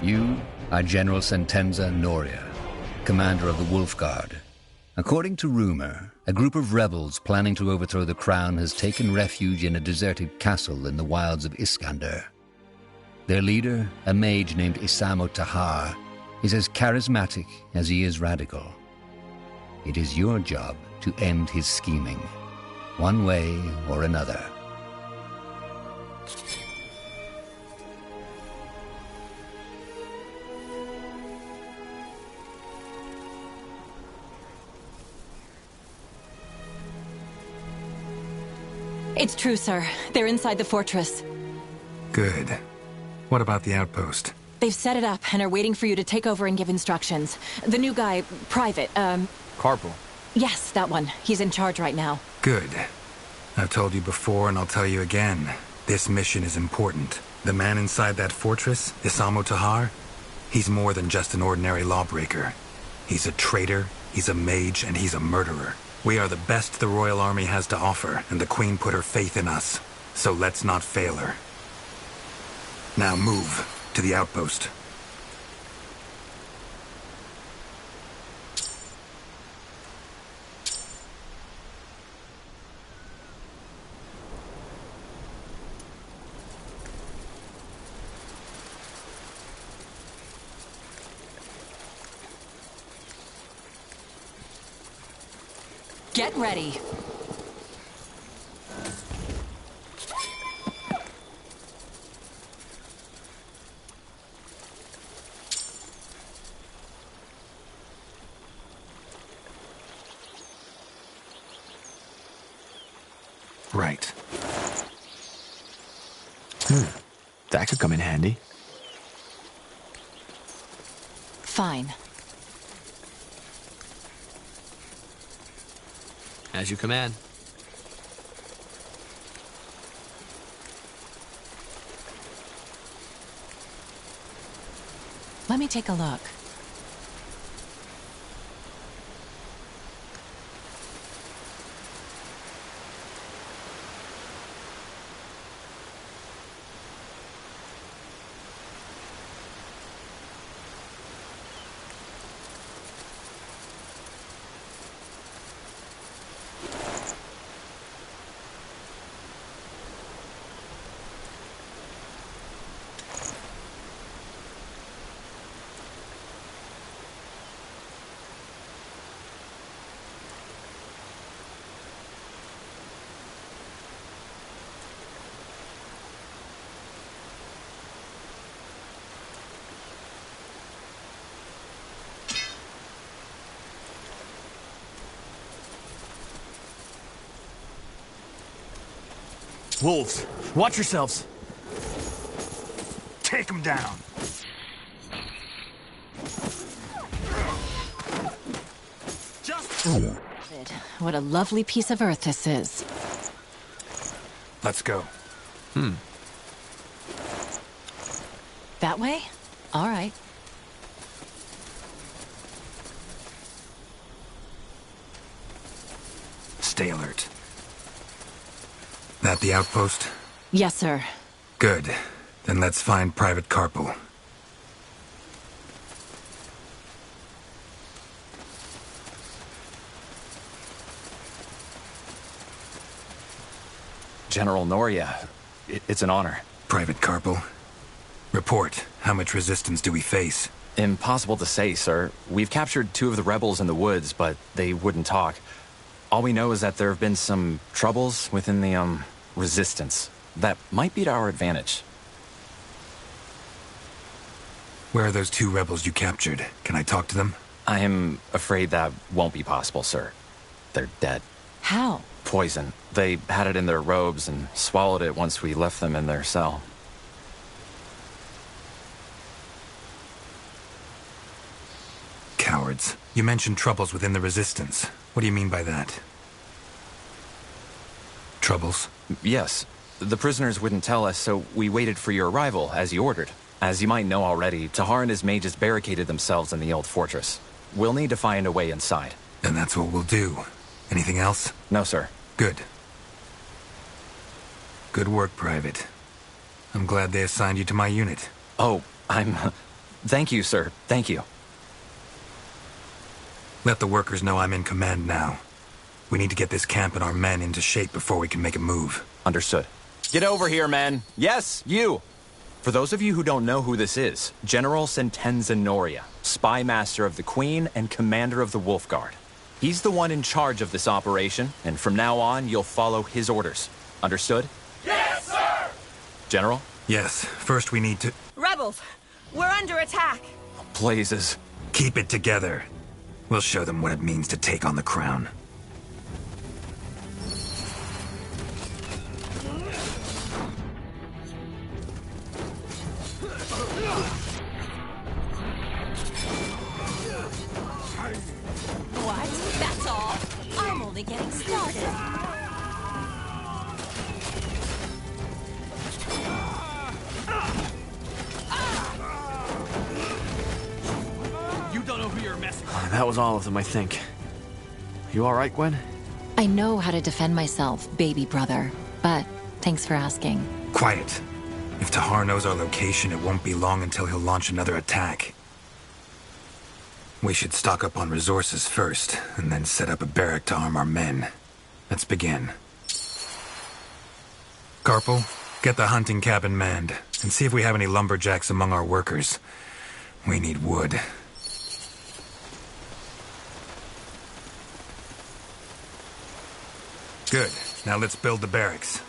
You are General Sentenza Noria, commander of the Wolf Guard. According to rumor, a group of rebels planning to overthrow the crown has taken refuge in a deserted castle in the wilds of Iskander. Their leader, a mage named Isamo Tahar, is as charismatic as he is radical. It is your job to end his scheming, one way or another. It's true, sir. They're inside the fortress. Good. What about the outpost? They've set it up and are waiting for you to take over and give instructions. The new guy, Private, Corporal. Yes, that one. He's in charge right now. Good. I've told you before and I'll tell you again. This mission is important. The man inside that fortress, Isamo Tahar, he's more than just an ordinary lawbreaker. He's a traitor, he's a mage, and he's a murderer. We are the best the Royal Army has to offer, and the Queen put her faith in us. So let's not fail her. Now move to the outpost. Get ready. Right. That could come in handy. Fine. As you command. Let me take a look. Wolves, watch yourselves. Take him down. What a lovely piece of earth this is. Let's go. That way? All right. Stay alert. That the outpost? Yes, sir. Good. Then let's find Private Carpal. General Noria, it's an honor. Private Carpal. Report. How much resistance do we face? Impossible to say, sir. We've captured 2 of the rebels in the woods, but they wouldn't talk. All we know is that there have been some troubles within the, resistance. That might be to our advantage. Where are those 2 rebels you captured? Can I talk to them? I am afraid that won't be possible, sir. They're dead. How? Poison. They had it in their robes and swallowed it once we left them in their cell. Cowards. You mentioned troubles within the Resistance. What do you mean by that? Troubles? Yes. The prisoners wouldn't tell us, so we waited for your arrival, as you ordered. As you might know already, Tahar and his mages barricaded themselves in the old fortress. We'll need to find a way inside. And that's what we'll do. Anything else? No, sir. Good. Good work, Private. I'm glad they assigned you to my unit. Oh, I'm Thank you, sir. Thank you. Let the workers know I'm in command now. We need to get this camp and our men into shape before we can make a move. Understood. Get over here, men. Yes, you! For those of you who don't know who this is, General Sentenza Noria, spy master of the Queen and commander of the Wolf Guard. He's the one in charge of this operation, and from now on, you'll follow his orders. Understood? Yes, sir! General? Yes, first we need to... Rebels! We're under attack! Blazes. Keep it together. We'll show them what it means to take on the crown. What? That's all? I'm only getting started. You don't know who you're messing with. That was all of them, I think. You all right, Gwen? I know how to defend myself, baby brother, but thanks for asking. Quiet. If Tahar knows our location, it won't be long until he'll launch another attack. We should stock up on resources first, and then set up a barrack to arm our men. Let's begin. Carpal, get the hunting cabin manned, and see if we have any lumberjacks among our workers. We need wood. Good. Now let's build the barracks.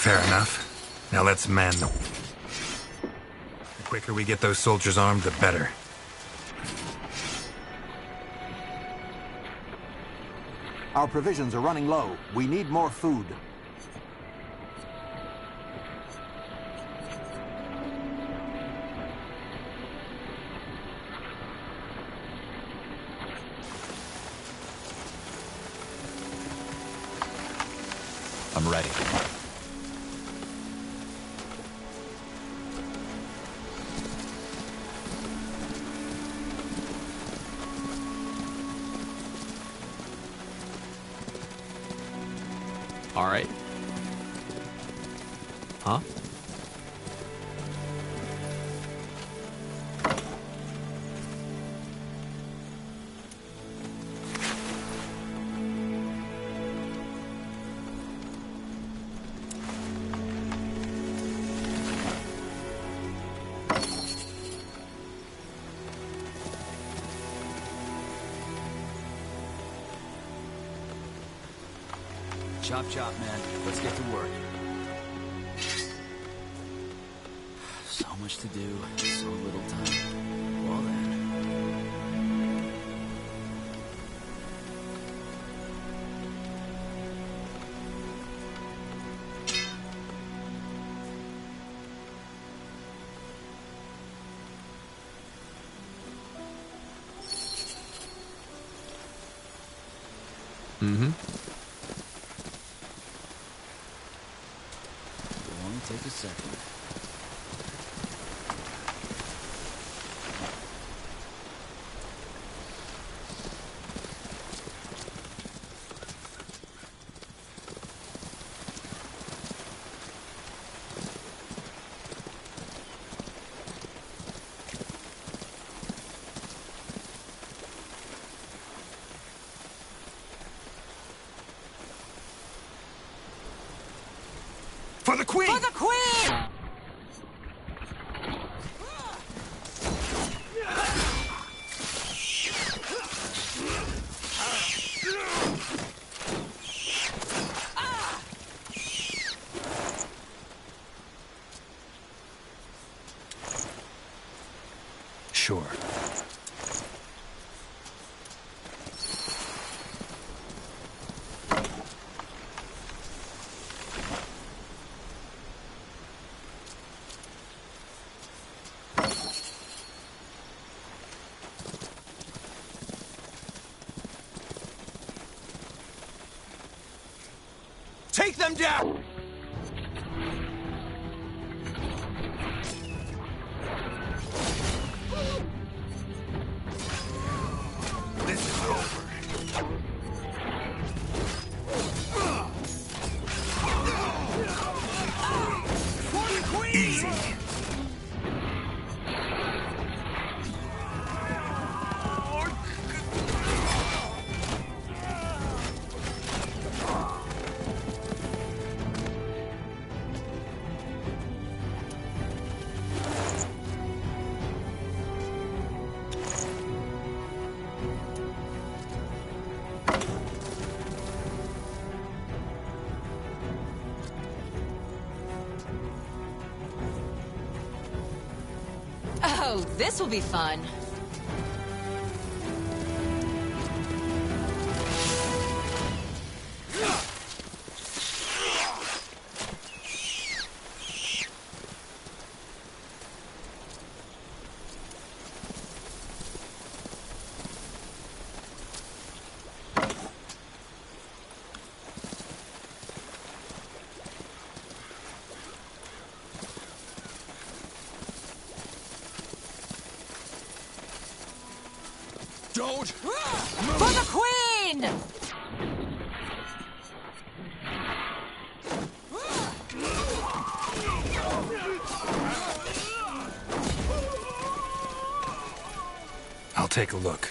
Fair enough. Now let's man them. The quicker we get those soldiers armed, the better. Our provisions are running low. We need more food. I'm ready. All right. Huh? Chop chop, man. Let's get to work. So much to do, so little time. Well then. Mm-hmm. It'll only take a second. For the Queen! For the Queen! sure. Take them down! This is over. Easy. Oh, this will be fun. Don't! For the Queen! I'll take a look.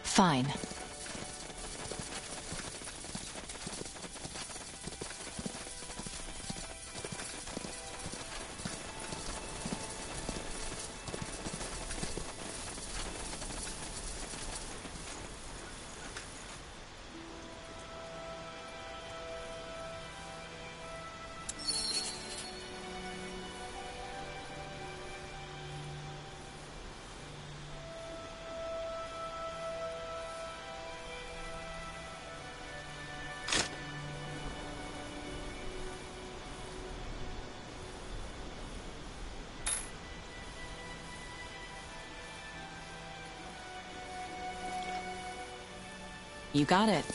Fine. You got it.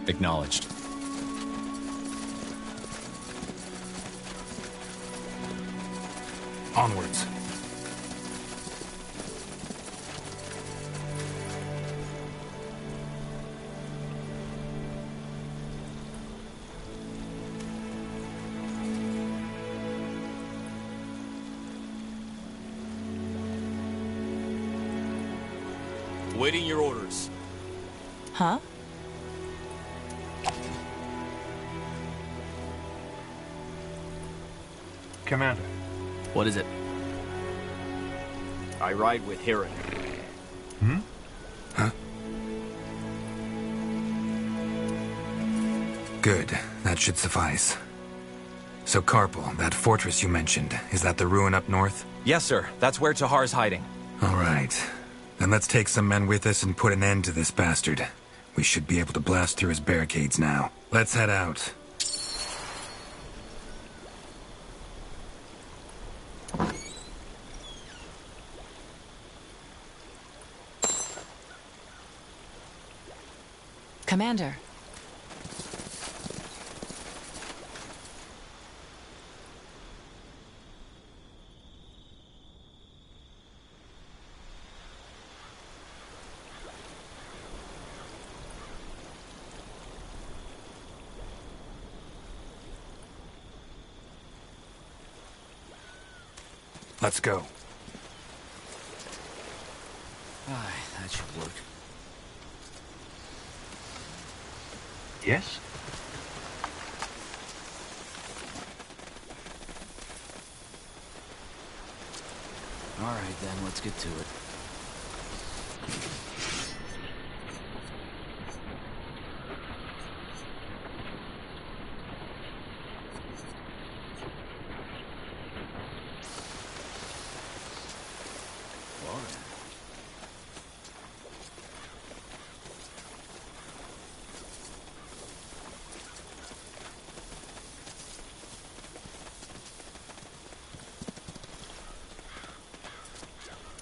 Acknowledged. Onwards. Waiting your orders. Huh? Commander. What is it? I ride with Hiran. Huh? Good. That should suffice. So, Carpal, that fortress you mentioned, is that the ruin up north? Yes, sir. That's where Tahar's hiding. All right. Then let's take some men with us and put an end to this bastard. We should be able to blast through his barricades now. Let's head out. Commander. Let's go. Aye, that should work. Yes? All right, then, let's get to it.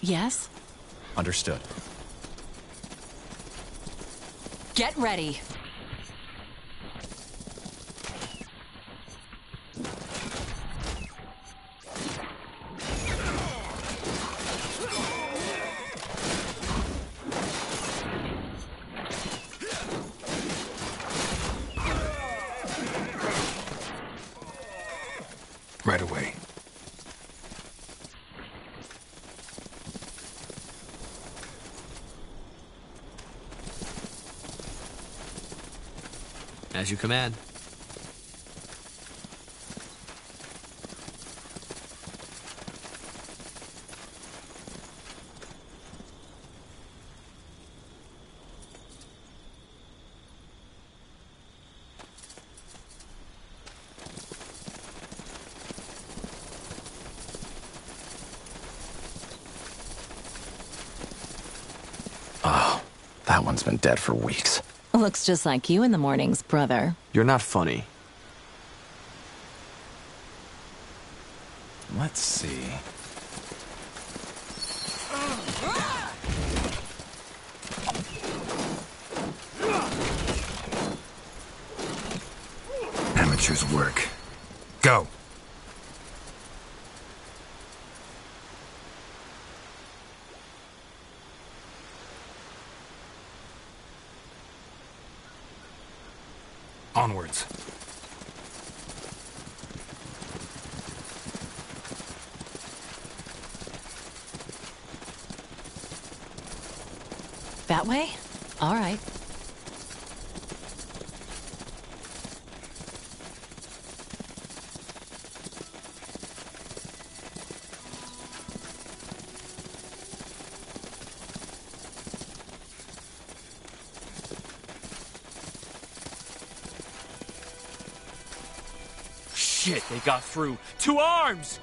Yes? Understood. Get ready. Right away. As you command. Oh, that one's been dead for weeks. Looks just like you in the mornings, brother. You're not funny. Let's see. Amateur's work. Go. Onwards. That way? All right. Shit, they got through. 2 arms!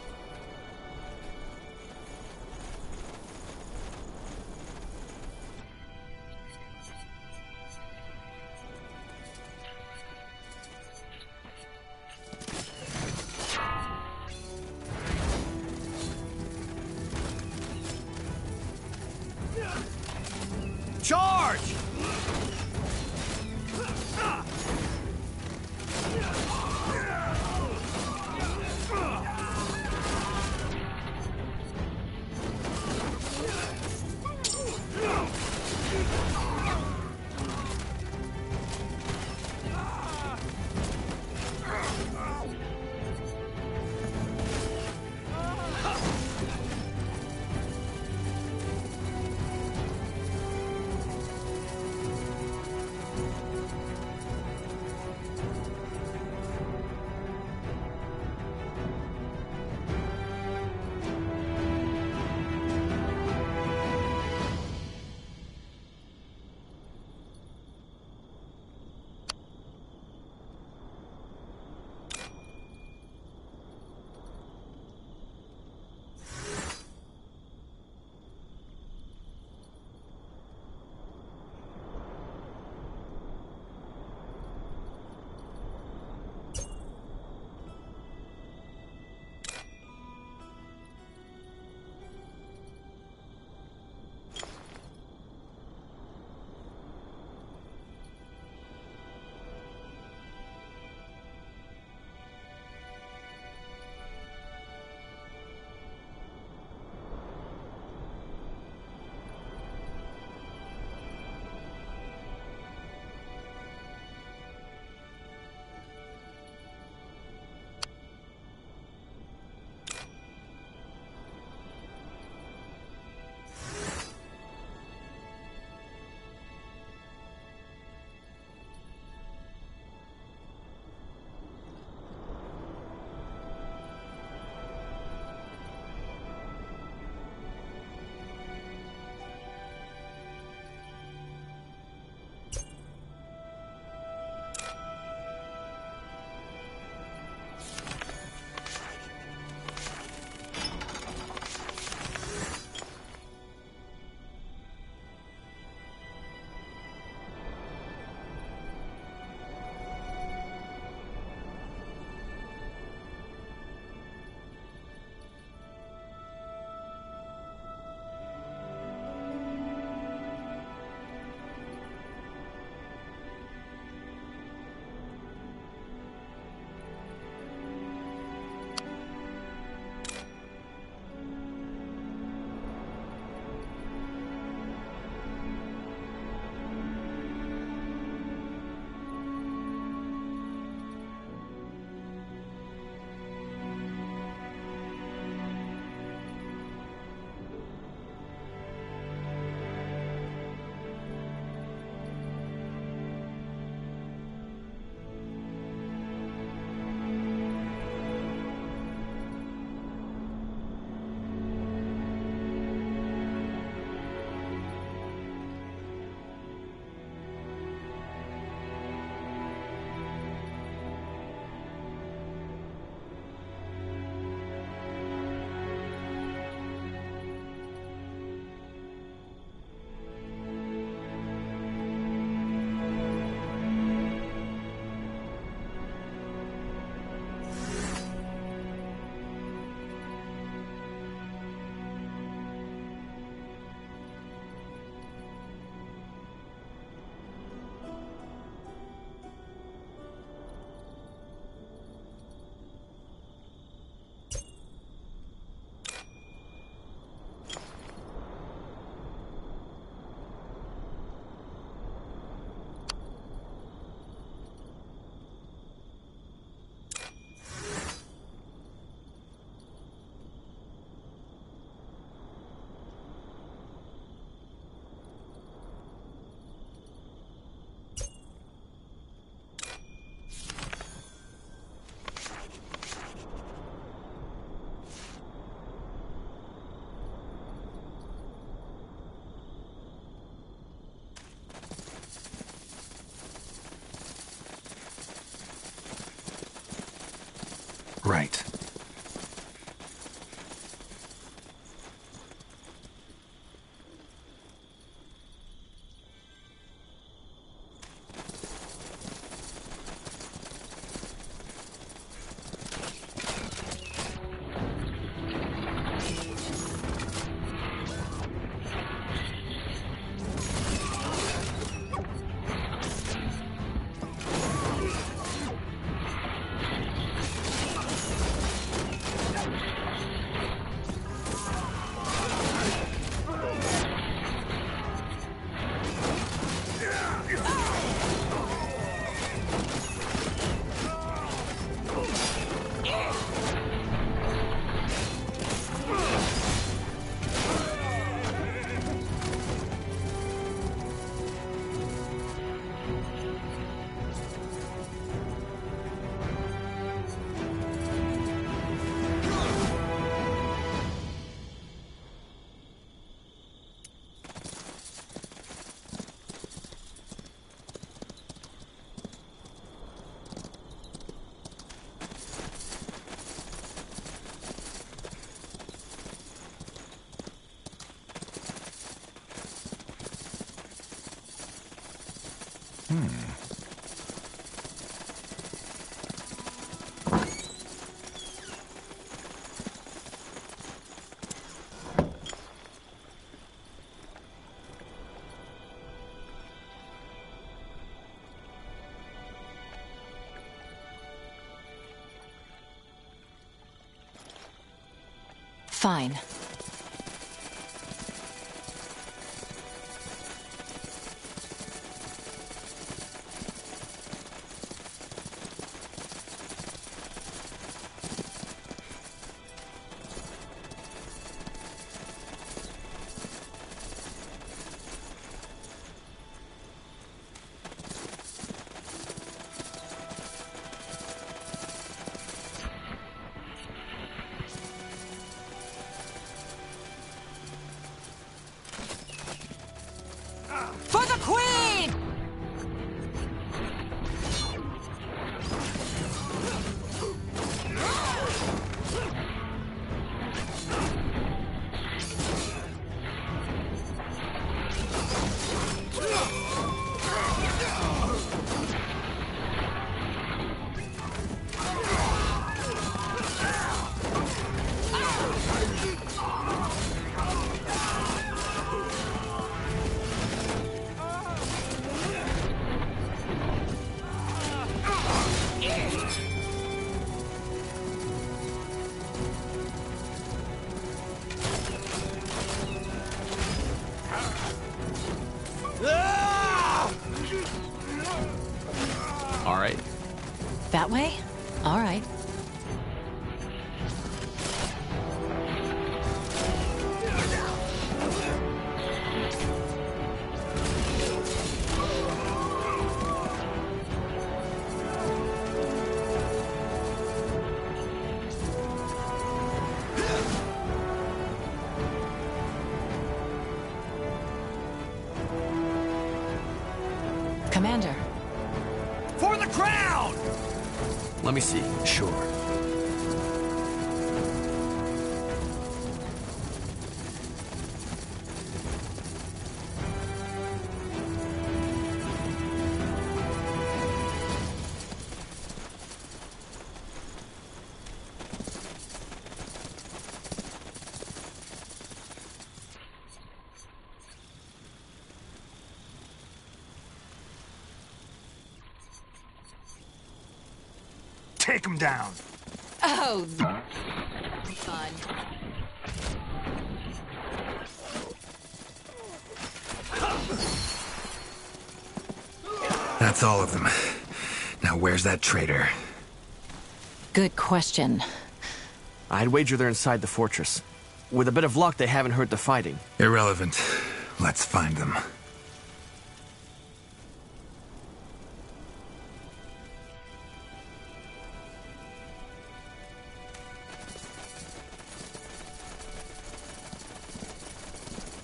Charge! Right. Fine. For the Queen! All right. That way? All right. Commander. For the crown! Let me see. Sure. Take him down! Oh, fun. That's all of them. Now where's that traitor? Good question. I'd wager they're inside the fortress. With a bit of luck, they haven't heard the fighting. Irrelevant. Let's find them.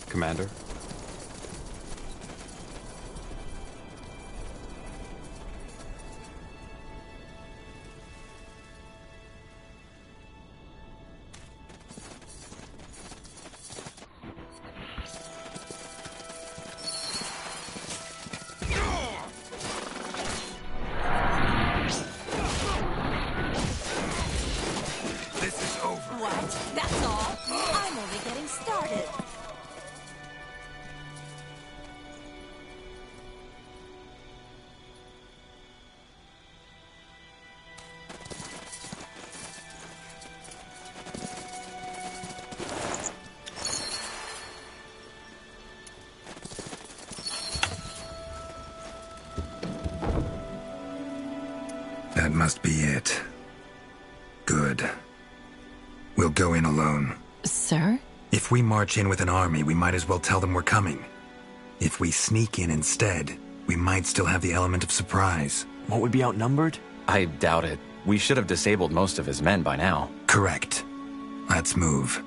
Commander? That must be it. Good. We'll go in alone. Sir? If we march in with an army, we might as well tell them we're coming. If we sneak in instead, we might still have the element of surprise. Won't we be outnumbered? I doubt it. We should have disabled most of his men by now. Correct. Let's move.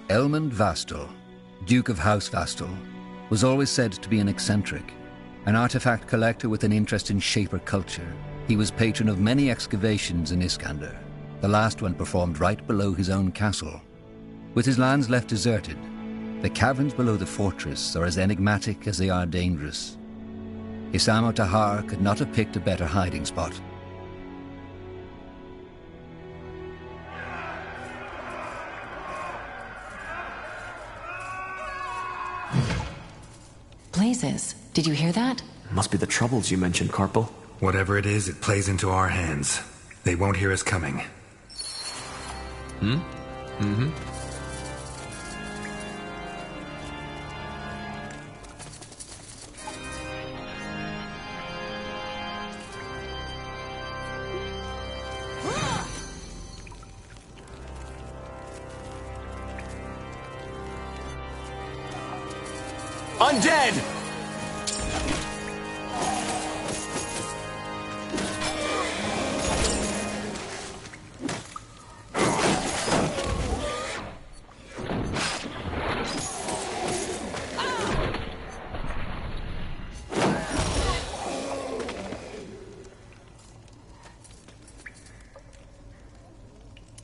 Elmond Vastal, Duke of House Vastal, was always said to be an eccentric. An artifact collector with an interest in Shaper culture, he was patron of many excavations in Iskander, the last one performed right below his own castle. With his lands left deserted, the caverns below the fortress are as enigmatic as they are dangerous. Isamo Tahar could not have picked a better hiding spot. Blazes, did you hear that? Must be the troubles you mentioned, Carpal. Whatever it is, it plays into our hands. They won't hear us coming. Mm-hmm. Undead!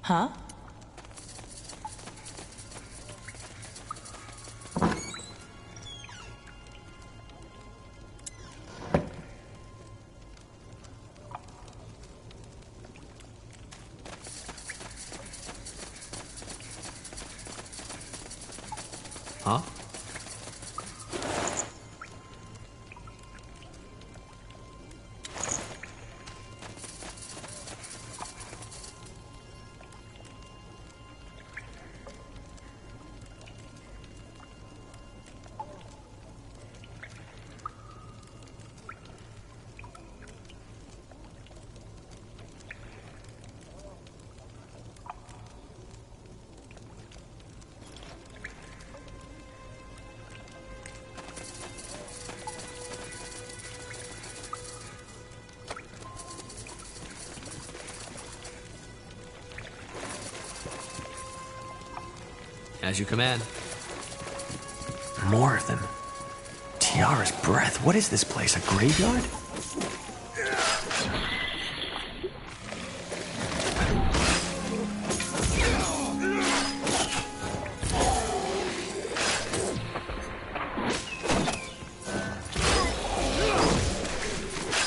Huh? Huh? As you command. More of them. Tiara's breath. What is this place? A graveyard?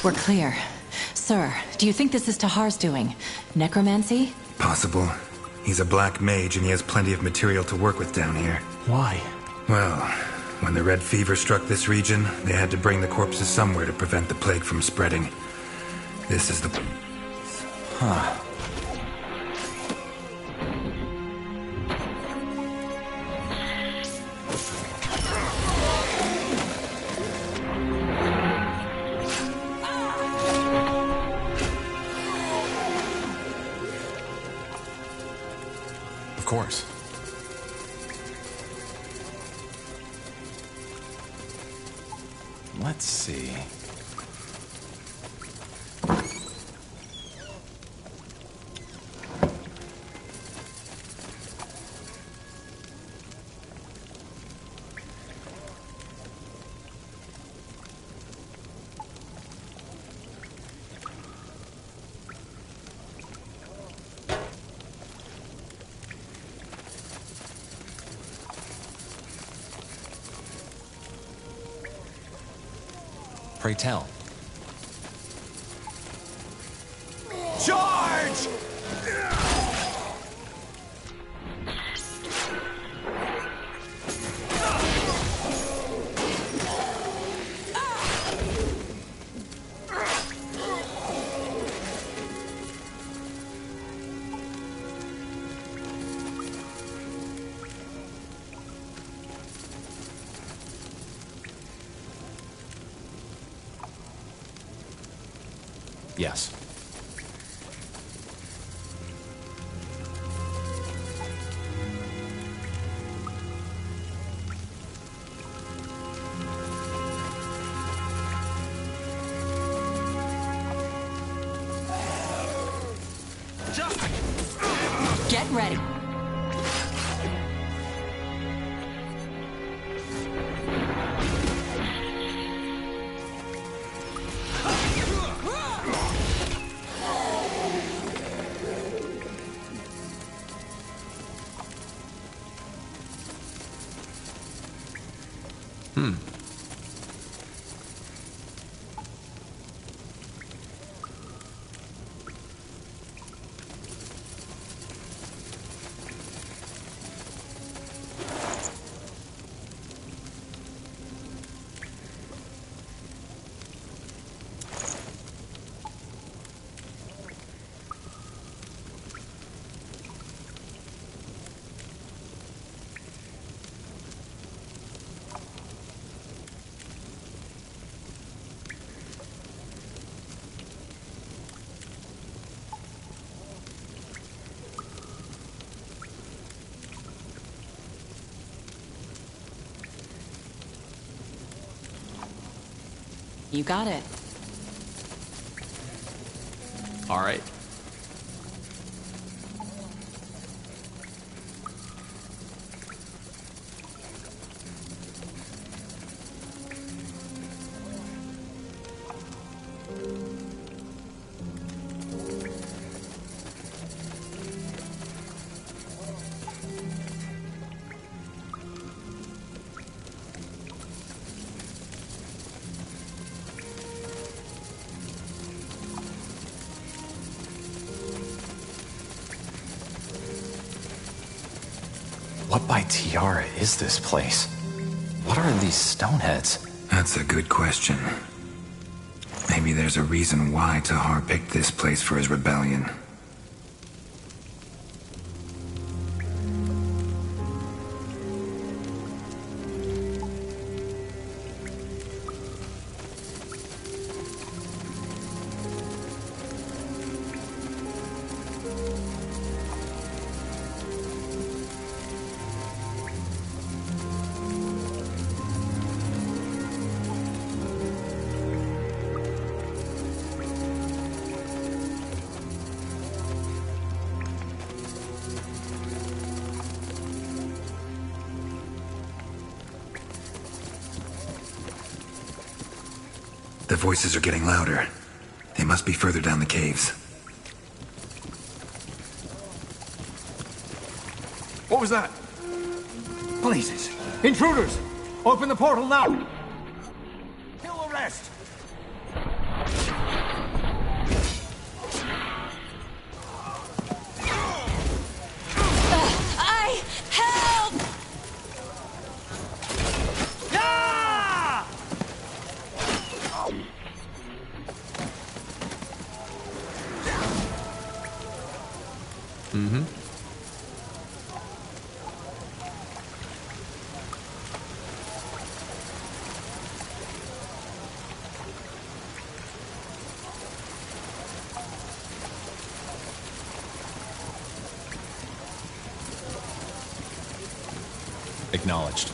We're clear. Sir, do you think this is Tahar's doing? Necromancy? Possible. He's a black mage and he has plenty of material to work with down here. Why? Well, when the red fever struck this region, they had to bring the corpses somewhere to prevent the plague from spreading. This is the... Huh. Of course. Let's see. Pray tell. Charge! Yes. Get ready. You got it. All right. What by Tiara is this place? What are these stoneheads? That's a good question. Maybe there's a reason why Tahar picked this place for his rebellion. The voices are getting louder. They must be further down the caves. What was that? Blazes! Intruders! Open the portal now! Kill the rest! Help! Ah! Mm-hmm. Acknowledged.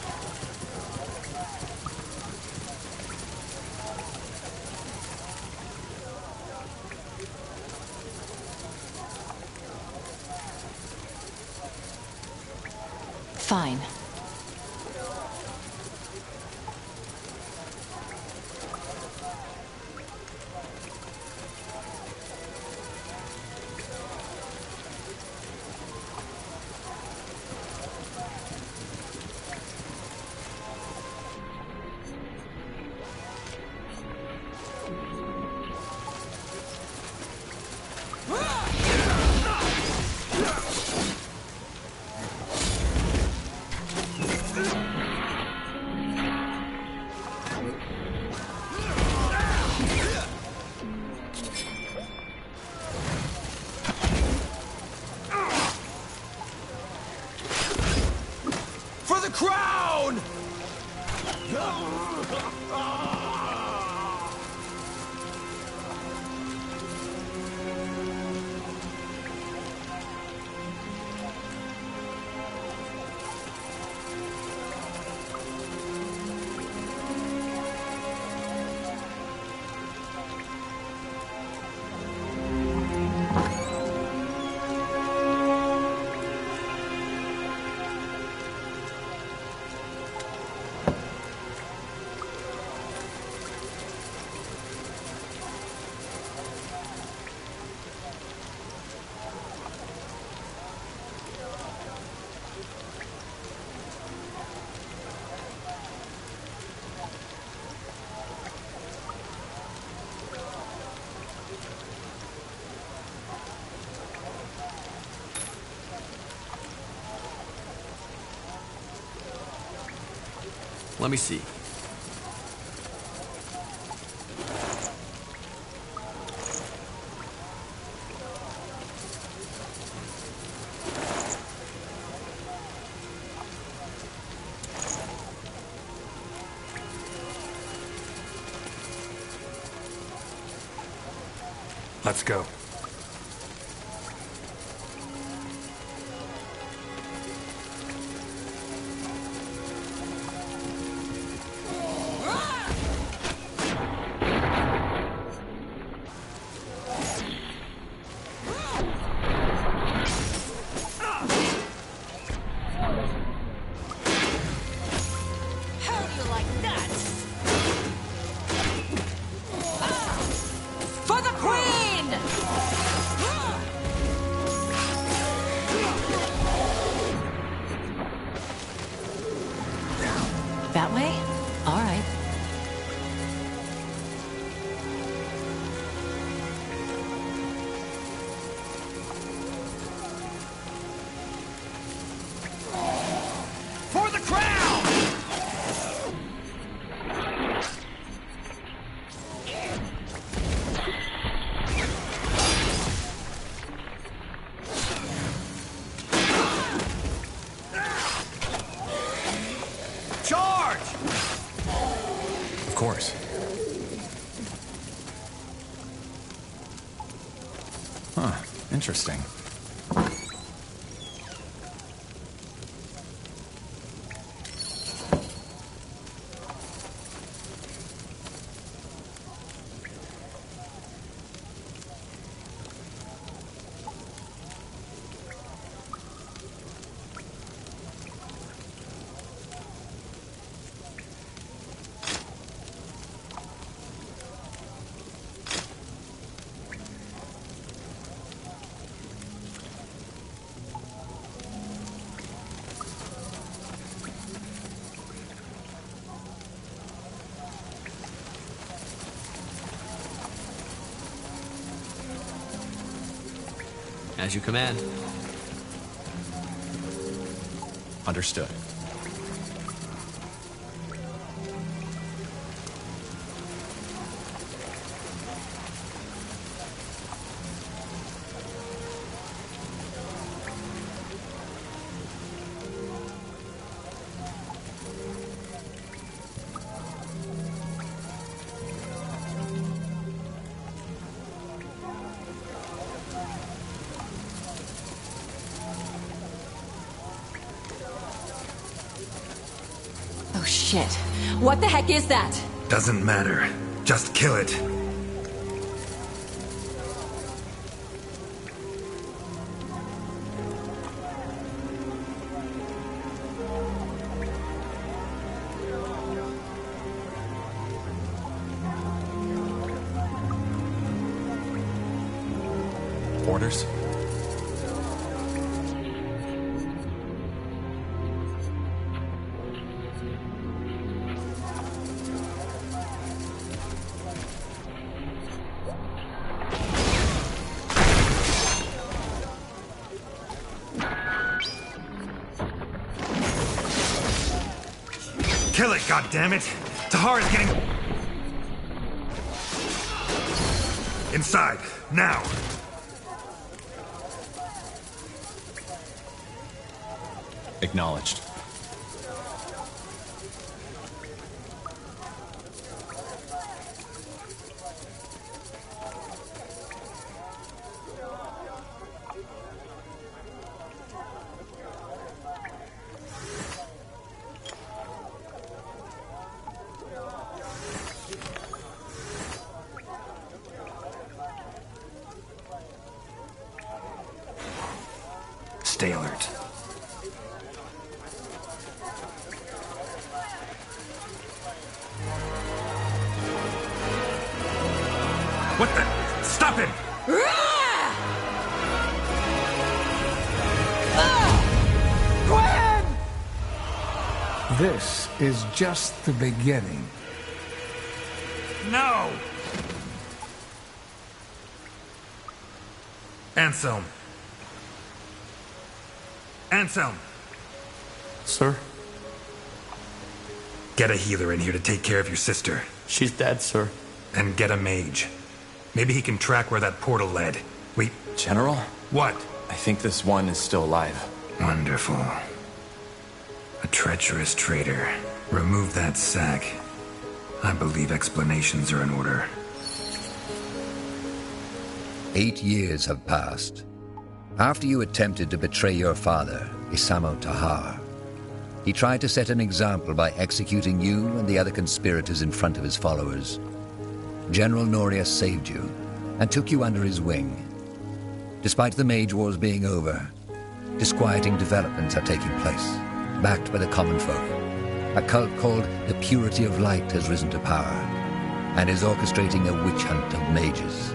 Fine. Let me see. Let's go. How do you like that? For the Queen! That way? All right. For the crown! Charge! Of course. Huh. Interesting. As you command. Understood. Oh, shit. What the heck is that? Doesn't matter. Just kill it. Orders? Kill it, goddammit! Tahar is getting... Inside, now! Acknowledged. Stay alert. What the? Stop him! This is just the beginning. No! Anselm. Anselm. Sir? Get a healer in here to take care of your sister. She's dead, sir. And get a mage. Maybe he can track where that portal led. Wait. General? What? I think this one is still alive. Wonderful. A treacherous traitor. Remove that sack. I believe explanations are in order. 8 years have passed. After you attempted to betray your father, Isamo Tahar, he tried to set an example by executing you and the other conspirators in front of his followers. General Noria saved you and took you under his wing. Despite the Mage Wars being over, disquieting developments are taking place, backed by the common folk. A cult called the Purity of Light has risen to power and is orchestrating a witch hunt of mages.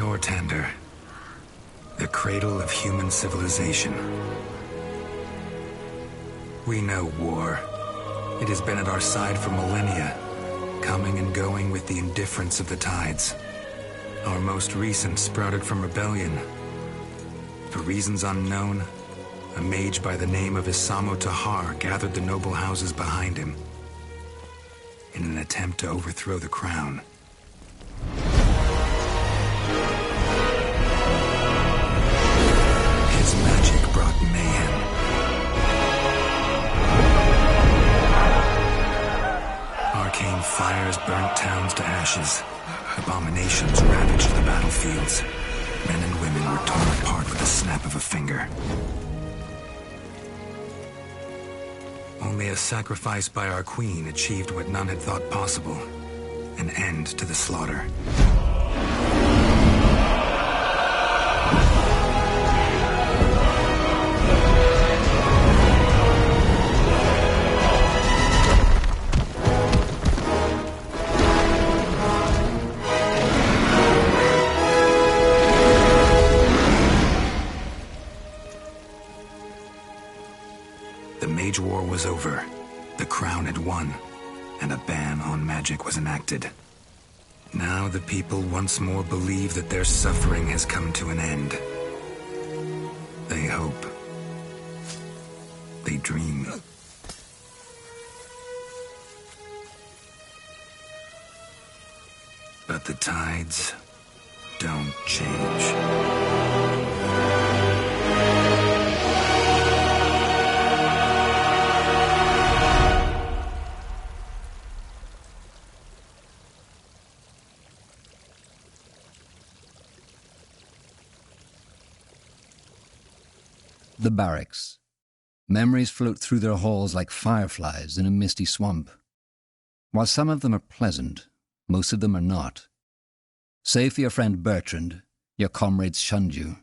Nortander, the cradle of human civilization. We know war. It has been at our side for millennia, coming and going with the indifference of the tides. Our most recent sprouted from rebellion. For reasons unknown, a mage by the name of Isamo Tahar gathered the noble houses behind him in an attempt to overthrow the crown. His magic brought mayhem. Arcane fires burnt towns to ashes. Abominations ravaged the battlefields. Men and women were torn apart with the snap of a finger. Only a sacrifice by our queen achieved what none had thought possible. An end to the slaughter. The Mage War was over. The crown had won, and a ban on magic was enacted. Now the people once more believe that their suffering has come to an end. They hope. They dream. But the tides don't change. The barracks. Memories float through their halls like fireflies in a misty swamp. While some of them are pleasant, most of them are not. Save for your friend Bertrand, your comrades shunned you,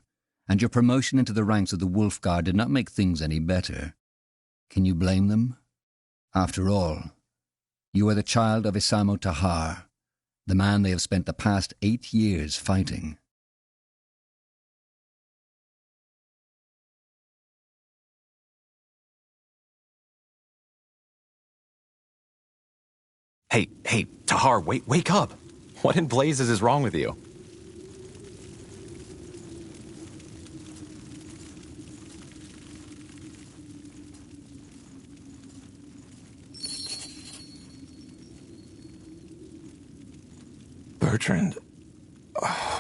and your promotion into the ranks of the Wolf Guard did not make things any better. Can you blame them? After all, you are the child of Isamo Tahar, the man they have spent the past 8 years fighting. Hey, Tahar, wake up! What in blazes is wrong with you? Bertrand,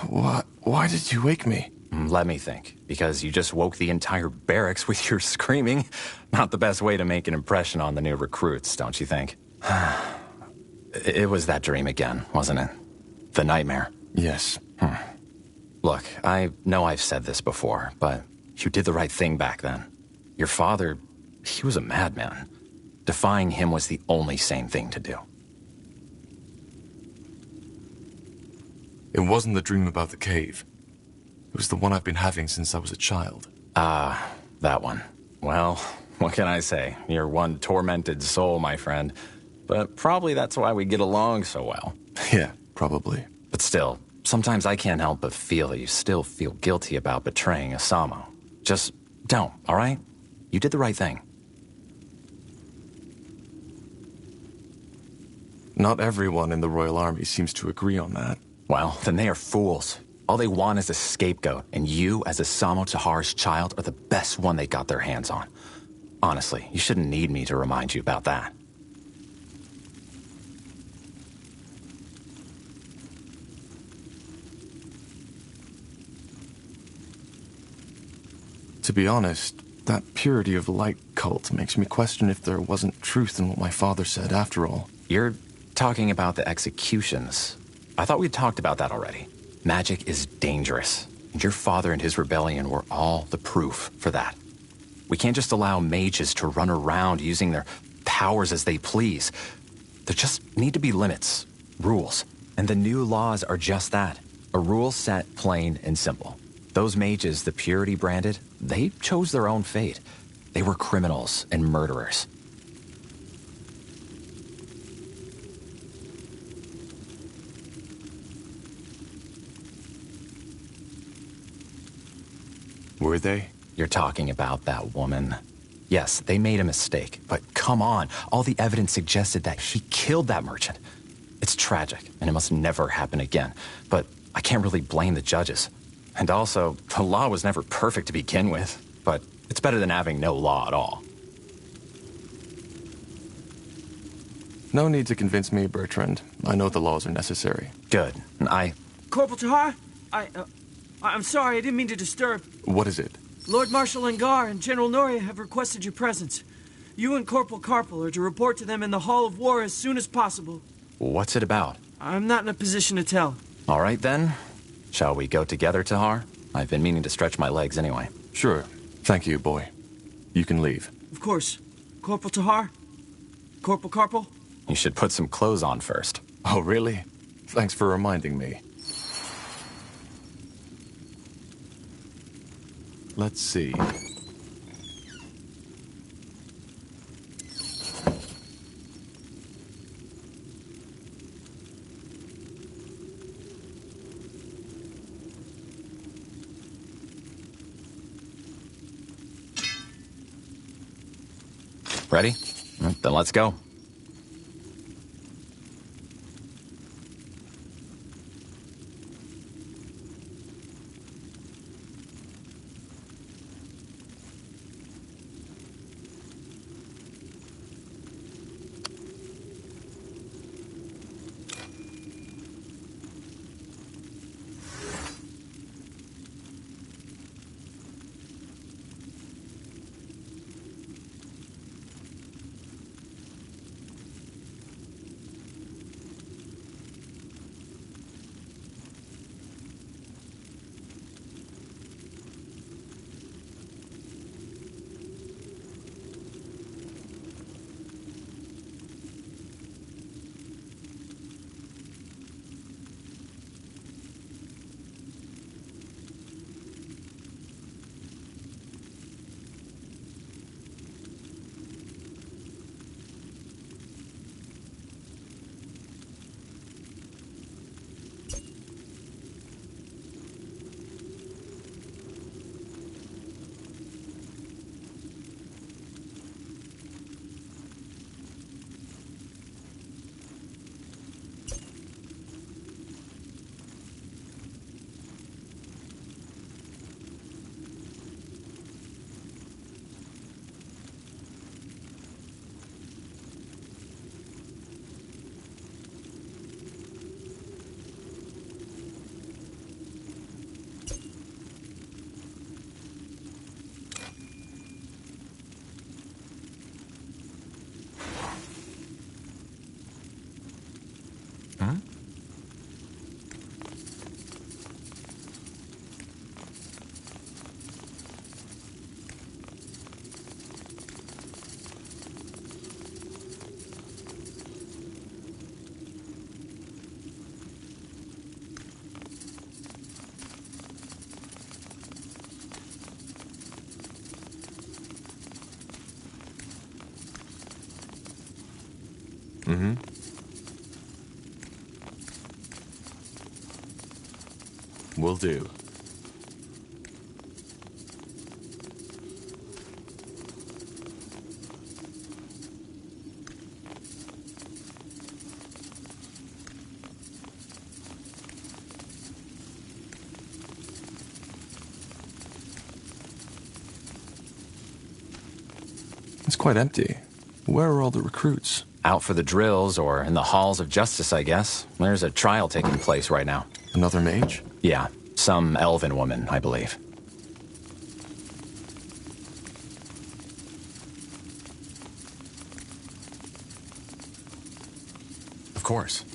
why did you wake me? Let me think, because you just woke the entire barracks with your screaming. Not the best way to make an impression on the new recruits, don't you think? It was that dream again, wasn't it? The nightmare. Yes. Look, I know I've said this before, but you did the right thing back then. Your father, he was a madman. Defying him was the only sane thing to do. It wasn't the dream about the cave. It was the one I've been having since I was a child. Ah, that one. Well, what can I say? You're one tormented soul, my friend. But probably that's why we get along so well. Yeah, probably. But still, sometimes I can't help but feel that you still feel guilty about betraying Isamo. Just don't, all right? You did the right thing. Not everyone in the Royal Army seems to agree on that. Well, then they are fools. All they want is a scapegoat, and you, as Isamo Tahar's child, are the best one they got their hands on. Honestly, you shouldn't need me to remind you about that. To be honest, that purity of light cult makes me question if there wasn't truth in what my father said after all. You're talking about the executions. I thought we'd talked about that already. Magic is dangerous, and your father and his rebellion were all the proof for that. We can't just allow mages to run around using their powers as they please. There just need to be limits, rules, and the new laws are just that. A rule set plain and simple. Those mages the Purity branded, they chose their own fate. They were criminals and murderers. Were they? You're talking about that woman. Yes, they made a mistake, but come on. All the evidence suggested that he killed that merchant. It's tragic, and it must never happen again. But I can't really blame the judges. And also, the law was never perfect to begin with. But it's better than having no law at all. No need to convince me, Bertrand. I know the laws are necessary. Good. Corporal Tahar? I'm sorry, I didn't mean to disturb. What is it? Lord Marshal Angar and General Noria have requested your presence. You and Corporal Carpel are to report to them in the Hall of War as soon as possible. What's it about? I'm not in a position to tell. All right, then. Shall we go together, Tahar? I've been meaning to stretch my legs anyway. Sure. Thank you, boy. You can leave. Of course. Corporal Tahar? Corporal Carpel? You should put some clothes on first. Oh, really? Thanks for reminding me. Let's see. Ready? Then let's go. Mm-hmm. Will do. It's quite empty. Where are all the recruits? Out for the drills or in the halls of justice, I guess. There's a trial taking place right now. Another mage? Yeah, some elven woman, I believe. Of course.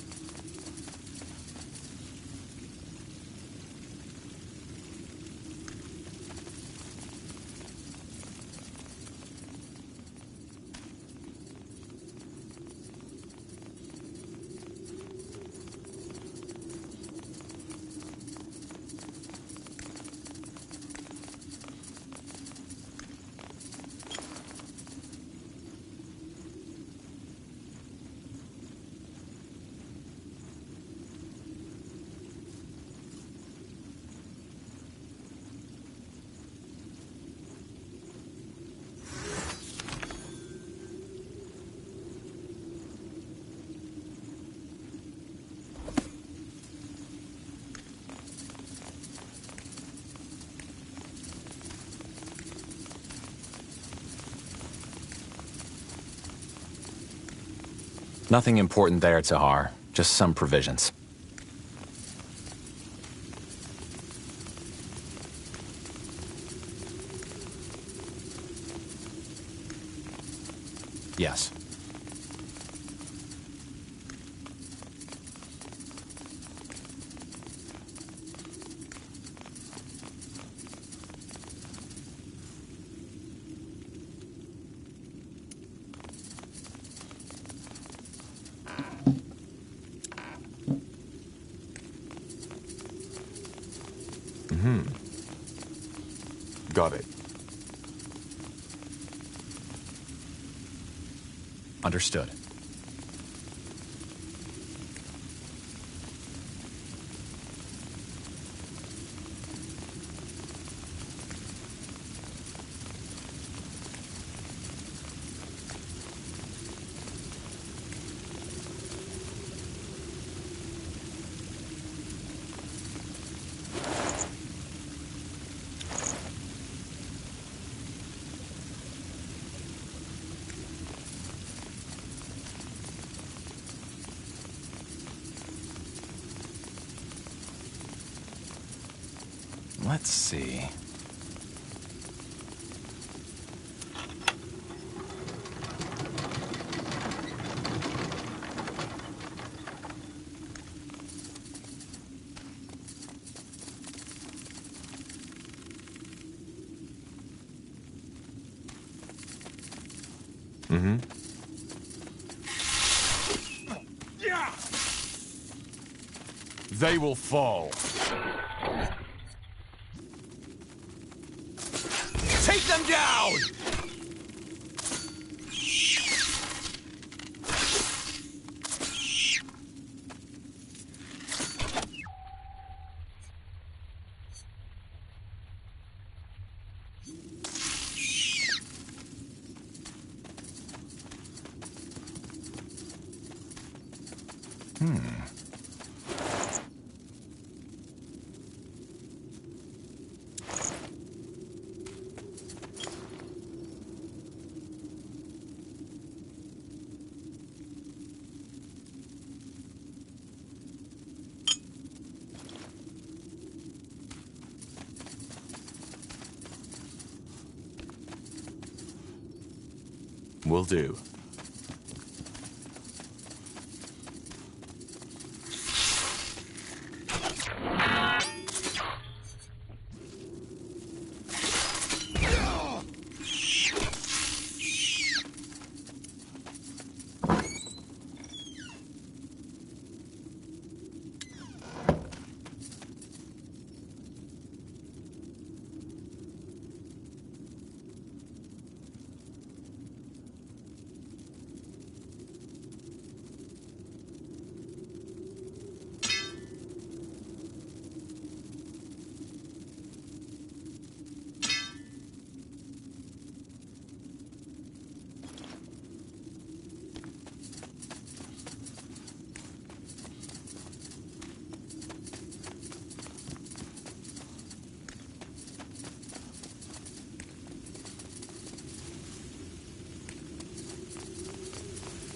Nothing important there, Tahar. Just some provisions. Yes. Got it. Understood. Let's see. They will fall. Take them down! Will do.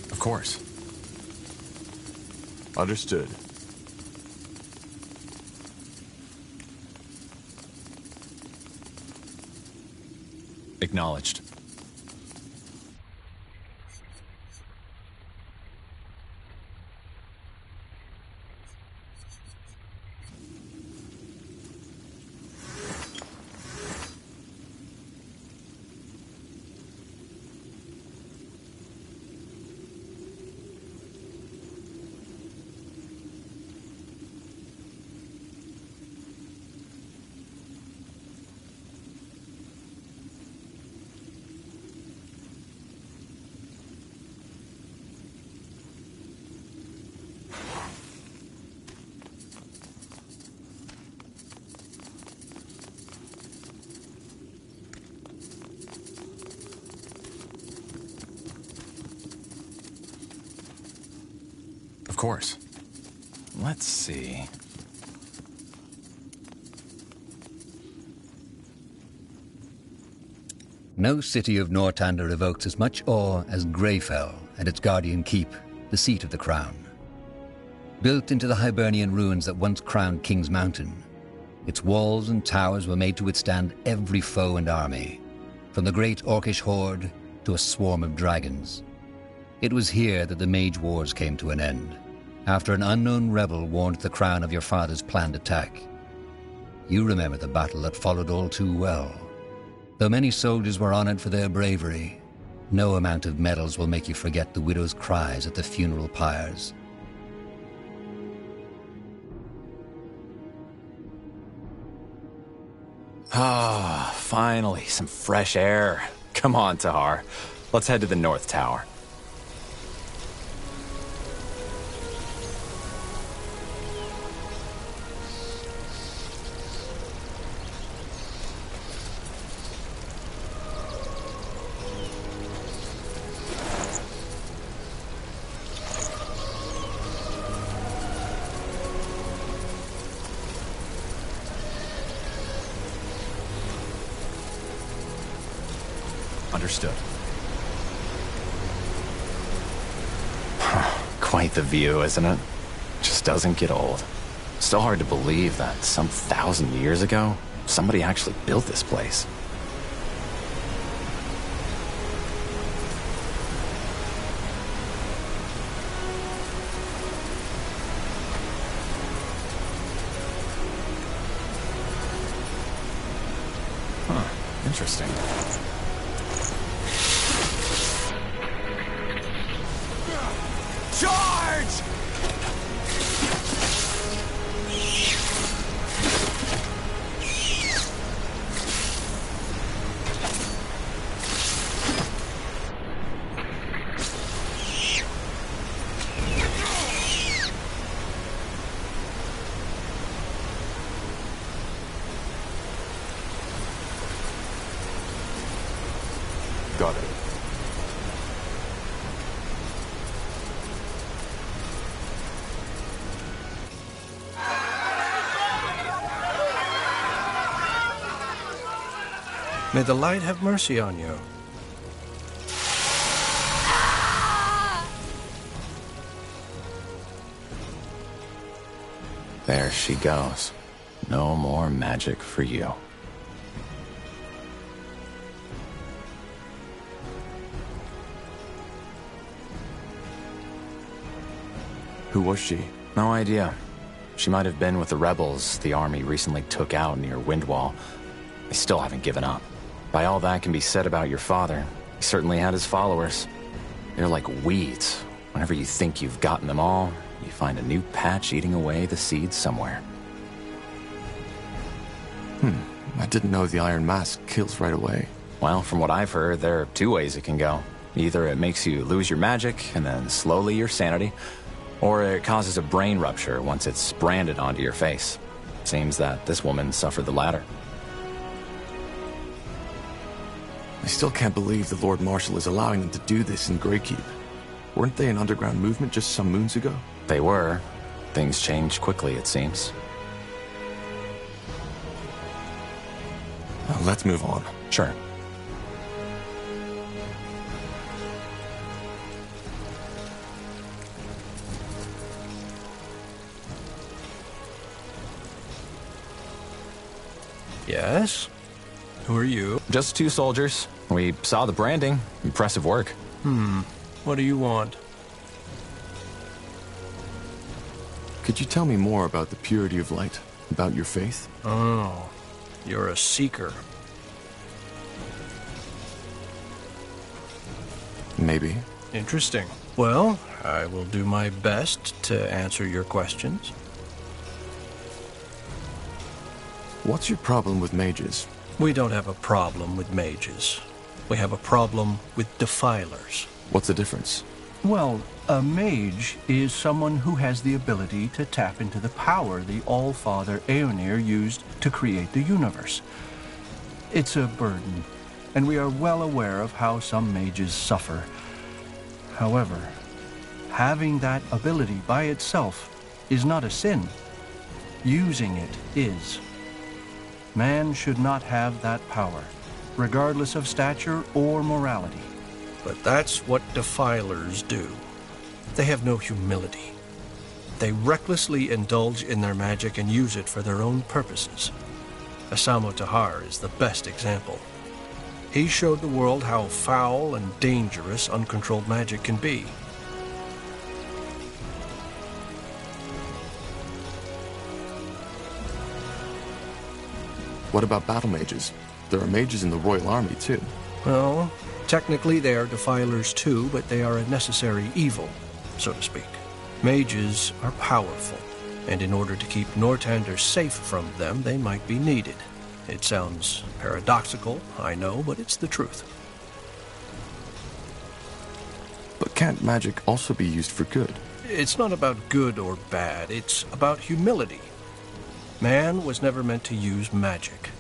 Of course. Understood. Acknowledged. Of course. Let's see. No city of Nortander evokes as much awe as Greyfell and its guardian keep, the seat of the crown. Built into the Hibernian ruins that once crowned King's Mountain, its walls and towers were made to withstand every foe and army, from the great Orcish horde to a swarm of dragons. It was here that the Mage Wars came to an end, after an unknown rebel warned the crown of your father's planned attack. You remember the battle that followed all too well. Though many soldiers were honored for their bravery, no amount of medals will make you forget the widow's cries at the funeral pyres. Ah, finally, some fresh air. Come on, Tahar. Let's head to the North Tower. Understood. Quite the view, isn't it? Just doesn't get old. Still hard to believe that some 1,000 years ago, somebody actually built this place. Interesting. Charge! Got it. May the light have mercy on you. There she goes. No more magic for you. Who was she? No idea. She might have been with the rebels the army recently took out near Windwall. They still haven't given up. By all that can be said about your father, he certainly had his followers. They're like weeds. Whenever you think you've gotten them all, you find a new patch eating away the seeds somewhere. I didn't know the Iron Mask kills right away. Well, from what I've heard, there are two ways it can go. Either it makes you lose your magic, and then slowly your sanity, or it causes a brain rupture once it's branded onto your face. Seems that this woman suffered the latter. I still can't believe the Lord Marshal is allowing them to do this in Greykeep. Weren't they an underground movement just some moons ago? They were. Things changed quickly, it seems. Now, let's move on. Sure. Yes? Who are you? Just two soldiers. We saw the branding. Impressive work. What do you want? Could you tell me more about the purity of light? About your faith? Oh, you're a seeker. Maybe. Interesting. Well, I will do my best to answer your questions. What's your problem with mages? We don't have a problem with mages. We have a problem with defilers. What's the difference? Well, a mage is someone who has the ability to tap into the power the All-Father Aeonir used to create the universe. It's a burden, and we are well aware of how some mages suffer. However, having that ability by itself is not a sin. Using it is. Man should not have that power, regardless of stature or morality. But that's what defilers do. They have no humility. They recklessly indulge in their magic and use it for their own purposes. Asamo Tahar is the best example. He showed the world how foul and dangerous uncontrolled magic can be. What about battle mages? There are mages in the Royal Army, too. Well, technically they are defilers too, but they are a necessary evil, so to speak. Mages are powerful, and in order to keep Nortanders safe from them, they might be needed. It sounds paradoxical, I know, but it's the truth. But can't magic also be used for good? It's not about good or bad, it's about humility. Man was never meant to use magic,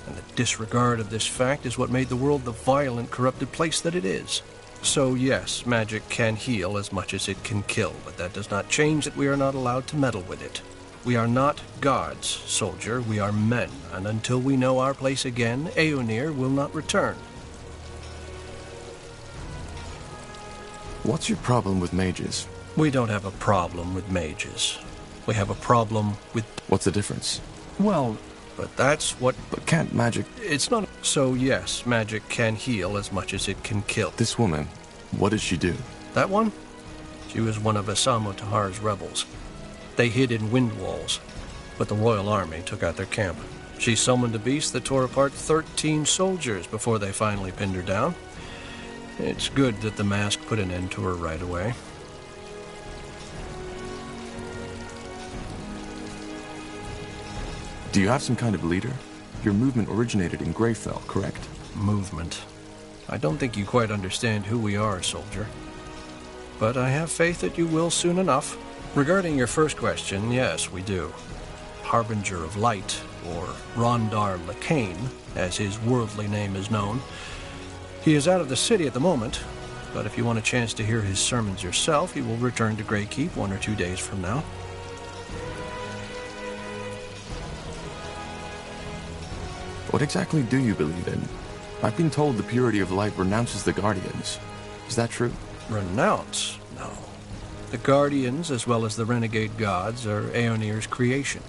and the disregard of this fact is what made the world the violent, corrupted place that it is. So yes, magic can heal as much as it can kill, but that does not change that we are not allowed to meddle with it. We are not gods, soldier, we are men, and until we know our place again, Aeonir will not return. What's your problem with mages? We don't have a problem with mages. We have a problem with... What's the difference? Well, but that's what... But can't magic... It's not... So yes, magic can heal as much as it can kill. This woman, what did she do? That one? She was one of Asamo Tahar's rebels. They hid in wind walls, but the Royal Army took out their camp. She summoned a beast that tore apart 13 soldiers before they finally pinned her down. It's good that the mask put an end to her right away. Do you have some kind of leader? Your movement originated in Greyfell, correct? Movement. I don't think you quite understand who we are, soldier. But I have faith that you will soon enough. Regarding your first question, yes, we do. Harbinger of Light, or Rondar Lacane, as his worldly name is known. He is out of the city at the moment, but if you want a chance to hear his sermons yourself, he will return to Greykeep 1 or 2 days from now. What exactly do you believe in? I've been told the purity of light renounces the Guardians. Is that true? Renounce? No. The Guardians, as well as the renegade gods, are Aeonir's creation,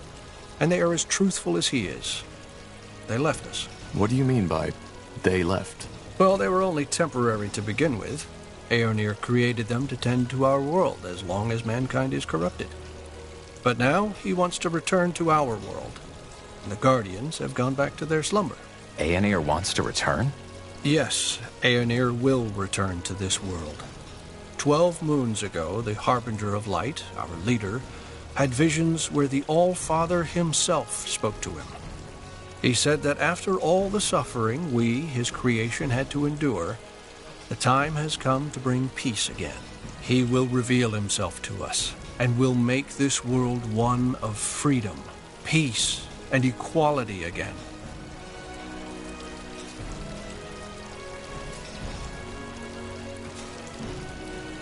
and they are as truthful as he is. They left us. What do you mean by they left? Well, they were only temporary to begin with. Aeonir created them to tend to our world as long as mankind is corrupted. But now he wants to return to our world. The Guardians have gone back to their slumber. Aeonir wants to return? Yes, Aeonir will return to this world. 12 moons ago, the Harbinger of Light, our leader, had visions where the All-Father himself spoke to him. He said that after all the suffering we, his creation, had to endure, the time has come to bring peace again. He will reveal himself to us, and will make this world one of freedom, peace, and equality again.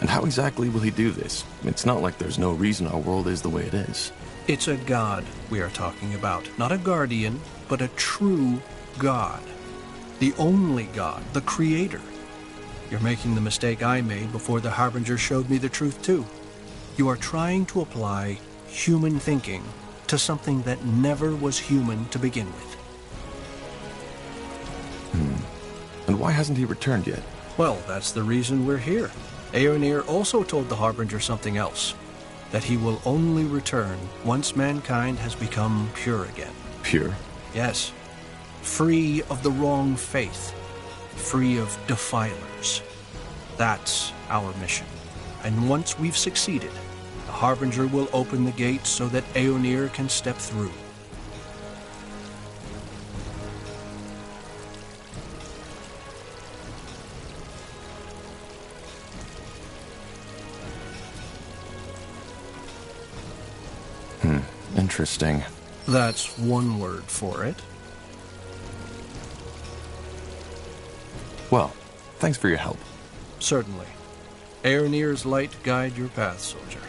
And how exactly will he do this? It's not like there's no reason our world is the way it is. It's a god we are talking about, not a guardian, but a true god. The only god, the creator. You're making the mistake I made before the Harbinger showed me the truth too. You are trying to apply human thinking to something that never was human to begin with. And why hasn't he returned yet? Well, that's the reason we're here. Aeonir also told the Harbinger something else, that he will only return once mankind has become pure again. Pure? Yes. Free of the wrong faith. Free of defilers. That's our mission. And once we've succeeded, the Harbinger will open the gates so that Aeonir can step through. Interesting. That's one word for it. Well, thanks for your help. Certainly. Aeonir's light guide your path, soldier.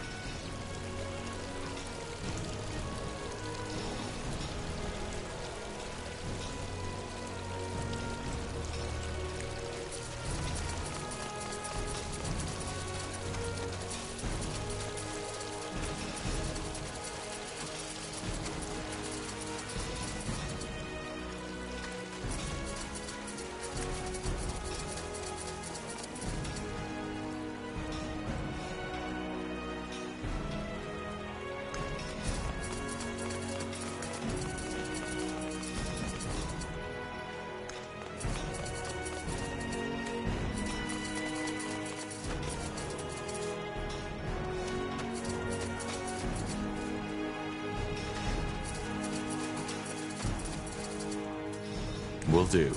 Will do.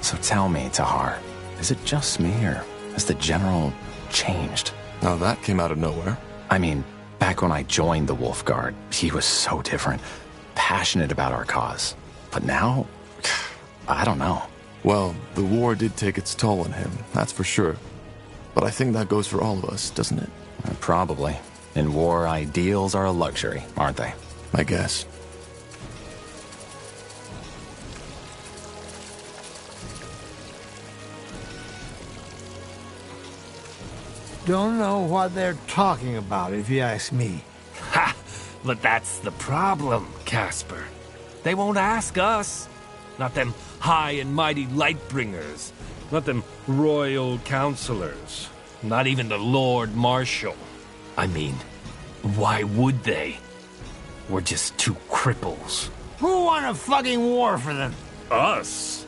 So tell me, Tahar, is it just me, or has the General changed? Now that came out of nowhere. I mean, back when I joined the Wolf Guard, he was so different, passionate about our cause. But now, I don't know. Well, the war did take its toll on him, that's for sure. But I think that goes for all of us, doesn't it? Probably. In war, ideals are a luxury, aren't they? I guess. Don't know what they're talking about, if you ask me. Ha! But that's the problem, Casper. They won't ask us. Not them high and mighty Lightbringers. Not them royal counselors. Not even the Lord Marshal. I mean, why would they? We're just two cripples. Who won a fucking war for them? Us?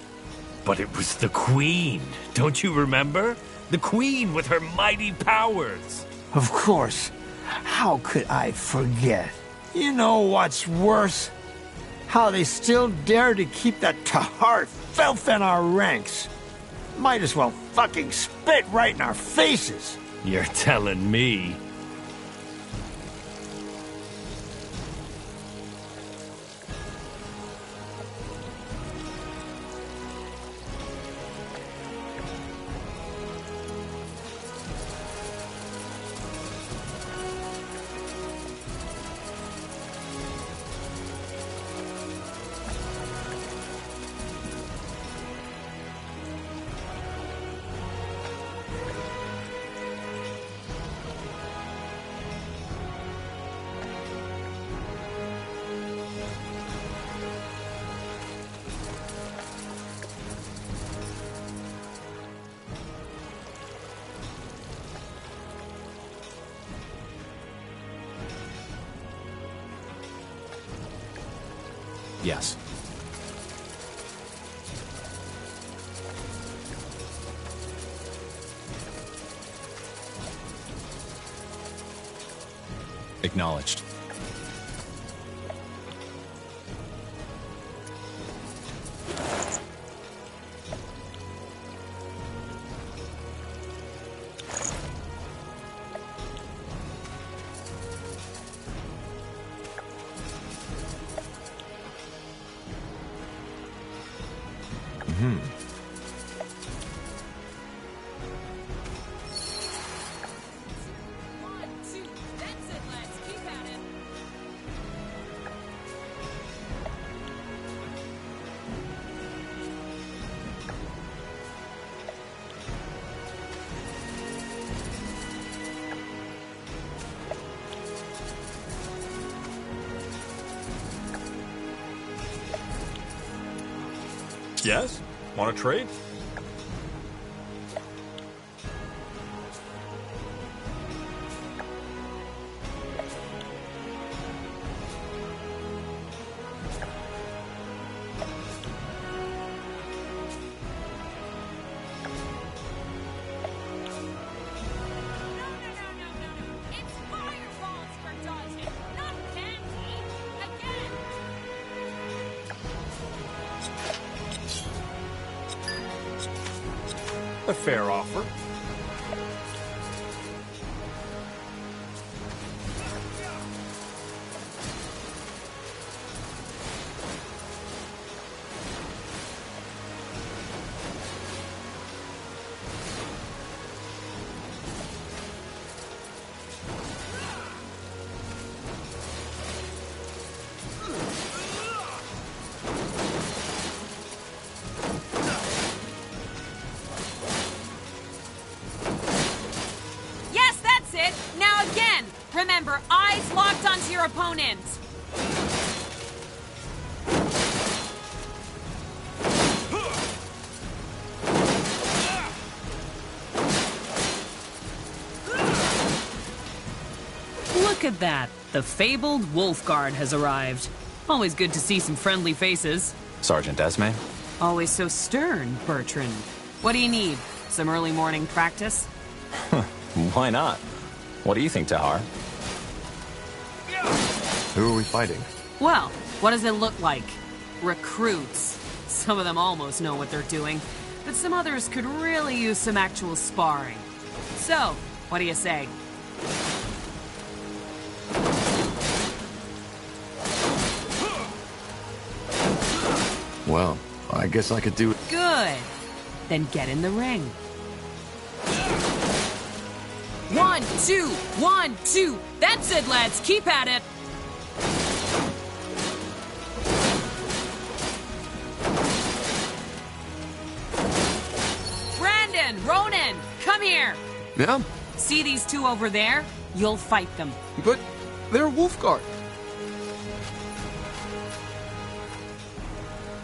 But it was the Queen, don't you remember? The Queen with her mighty powers. Of course. How could I forget? You know what's worse? How they still dare to keep that Tahar filth in our ranks. Might as well fucking spit right in our faces. You're telling me. Yes. Acknowledged. Yes? Want to trade? A fair offer. Remember, eyes locked onto your opponent. Look at that. The fabled Wolf Guard has arrived. Always good to see some friendly faces. Sergeant Esme? Always so stern, Bertrand. What do you need? Some early morning practice? Why not? What do you think, Tahar? Who are we fighting? Well, what does it look like? Recruits. Some of them almost know what they're doing, but some others could really use some actual sparring. So, what do you say? Well, I guess I could do it. Good. Then get in the ring. 1, 2, 1, 2. That's it, lads. Keep at it. Brandon, Ronan, come here. Yeah? See these two over there? You'll fight them. But they're Wolfguard.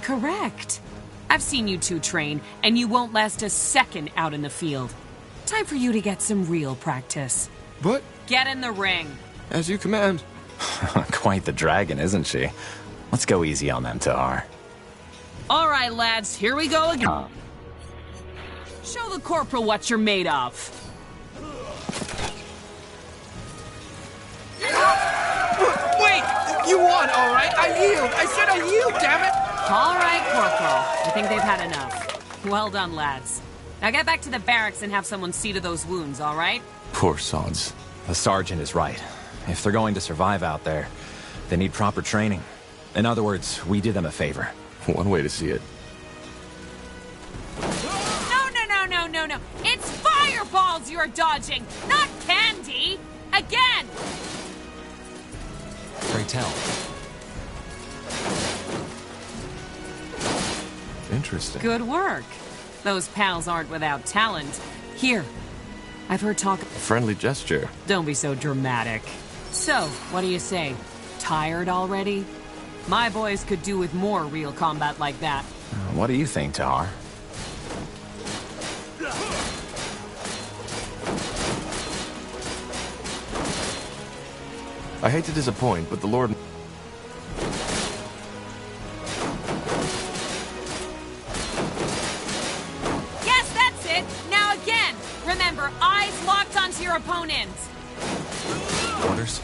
Correct. I've seen you two train, and you won't last a second out in the field. Time for you to get some real practice. But... Get in the ring. As you command. Quite the dragon, isn't she? Let's go easy on them, Tahar. All right, lads, here we go again. Show the corporal what you're made of. Wait! You won, all right? I yield! I said I yield, damn it! All right, Corporal. I think they've had enough. Well done, lads. Now get back to the barracks and have someone see to those wounds, all right? Poor sods. The sergeant is right. If they're going to survive out there, they need proper training. In other words, we did them a favor. One way to see it. No. It's fireballs you're dodging, not candy. Again! Traição. Interesting. Good work. Those pals aren't without talent. Here, I've heard talk... A friendly gesture. Don't be so dramatic. So, what do you say? Tired already? My boys could do with more real combat like that. What do you think, Tahar? I hate to disappoint, but the Lord... Yes, that's it! Now again! Remember, eyes locked onto your opponent! Orders?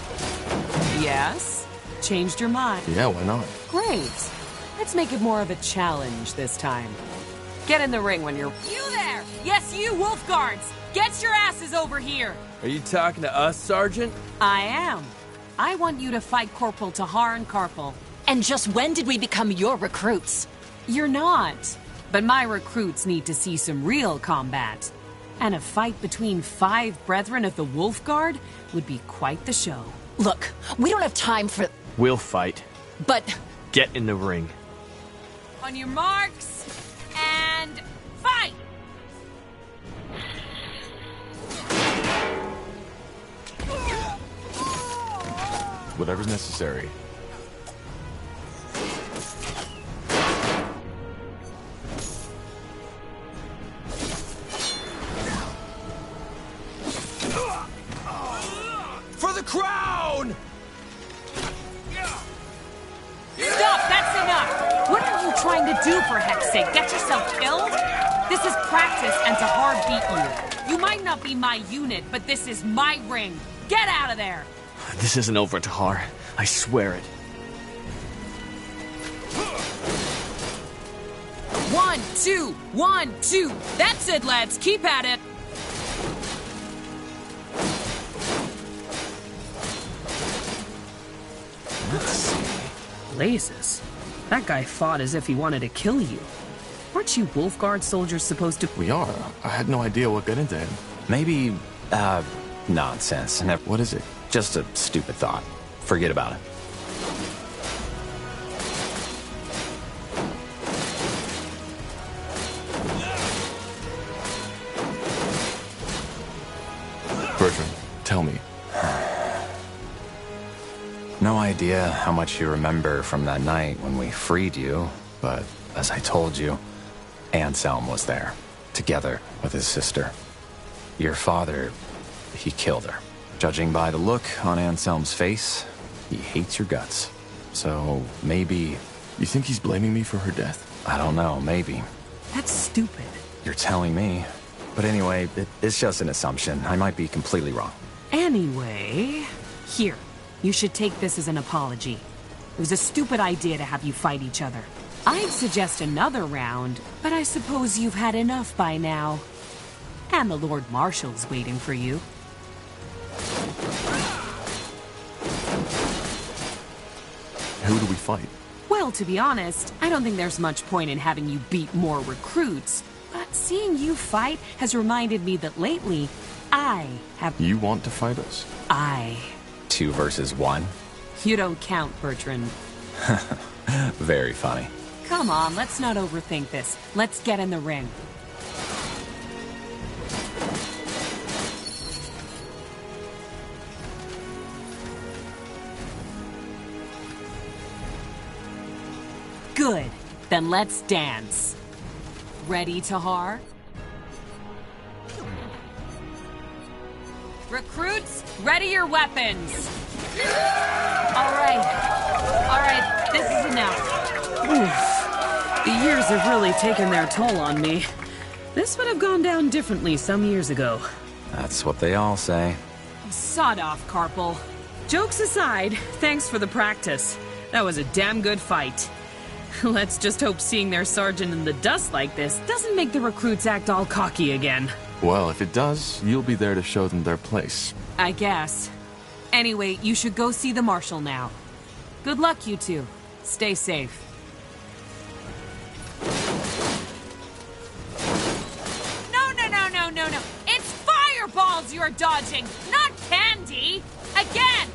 Yes? Changed your mind? Yeah, why not? Great. Let's make it more of a challenge this time. Get in the ring when you're... You there! Yes, you, Wolf Guards! Get your asses over here! Are you talking to us, Sergeant? I am. I want you to fight Corporal Tahar and Carpal. And just when did we become your recruits? You're not. But my recruits need to see some real combat. And a fight between 5 brethren of the Wolf Guard would be quite the show. Look, we don't have time for... We'll fight. But... Get in the ring. On your marks, and fight! Whatever's necessary. For the crown! Stop! That's enough! What are you trying to do, for heck's sake? Get yourself killed? This is practice, and Tahar beat you. You might not be my unit, but this is my ring. Get out of there! This isn't over, Tahar. I swear it. 1, 2, 1, 2. That's it, lads. Keep at it. Let's see. Blazes. That guy fought as if he wanted to kill you. Aren't you Wolf Guard soldiers supposed to... We are. I had no idea what got into him. Maybe, nonsense. What is it? Just a stupid thought. Forget about it. Bertrand, tell me. No idea how much you remember from that night when we freed you, but as I told you, Anselm was there, together with his sister. Your father, he killed her. Judging by the look on Anselm's face, he hates your guts. So, maybe... You think he's blaming me for her death? I don't know, maybe. That's stupid. You're telling me. But anyway, it's just an assumption. I might be completely wrong. Anyway... Here, you should take this as an apology. It was a stupid idea to have you fight each other. I'd suggest another round, but I suppose you've had enough by now. And the Lord Marshal's waiting for you. Who do we fight? Well, to be honest, I don't think there's much point in having you beat more recruits. But seeing you fight has reminded me that lately, I have... You want to fight us? 2 versus 1? You don't count, Bertrand. Very funny. Come on, let's not overthink this. Let's get in the ring. Good. Then let's dance. Ready, Tahar? Recruits, ready your weapons. All right, this is enough. Oof. The years have really taken their toll on me. This would have gone down differently some years ago. That's what they all say. Sod off, Carpal. Jokes aside, thanks for the practice. That was a damn good fight. Let's just hope seeing their sergeant in the dust like this doesn't make the recruits act all cocky again. Well, if it does, you'll be there to show them their place. I guess. Anyway, you should go see the Marshal now. Good luck, you two. Stay safe. No. It's fireballs you're dodging, not candy! Again!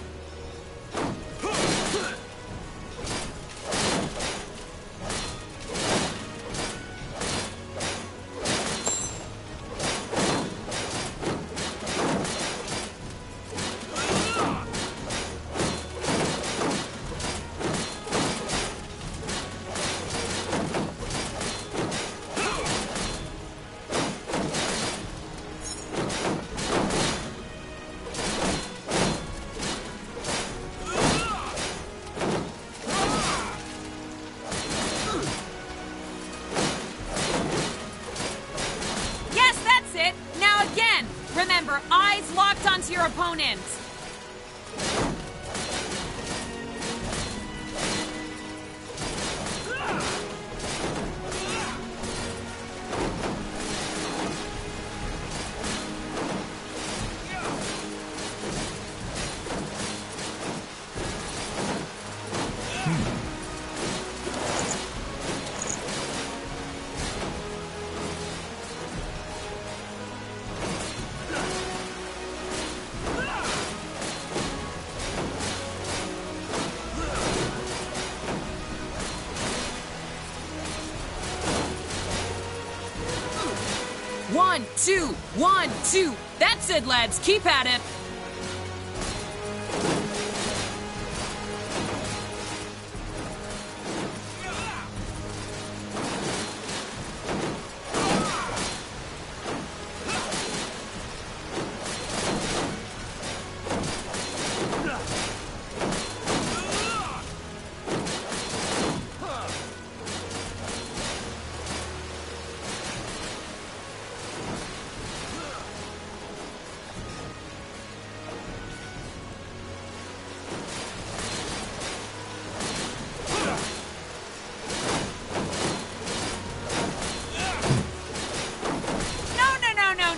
Remember, eyes locked onto your opponents. One, two. That's it, lads. Keep at it.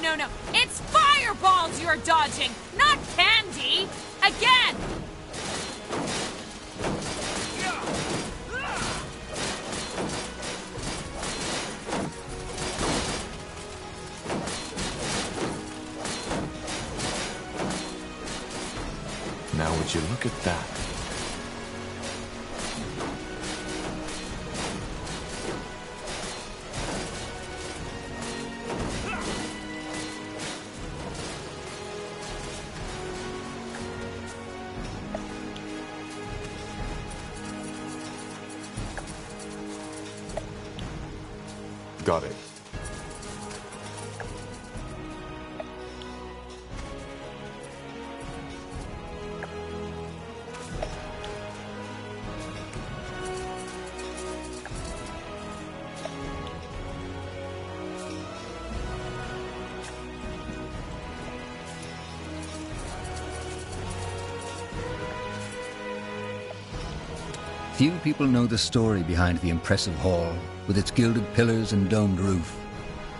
No. It's fireballs you're dodging, not candy. Again. Now would you look at that? Got it. Few people know the story behind the impressive hall, with its gilded pillars and domed roof.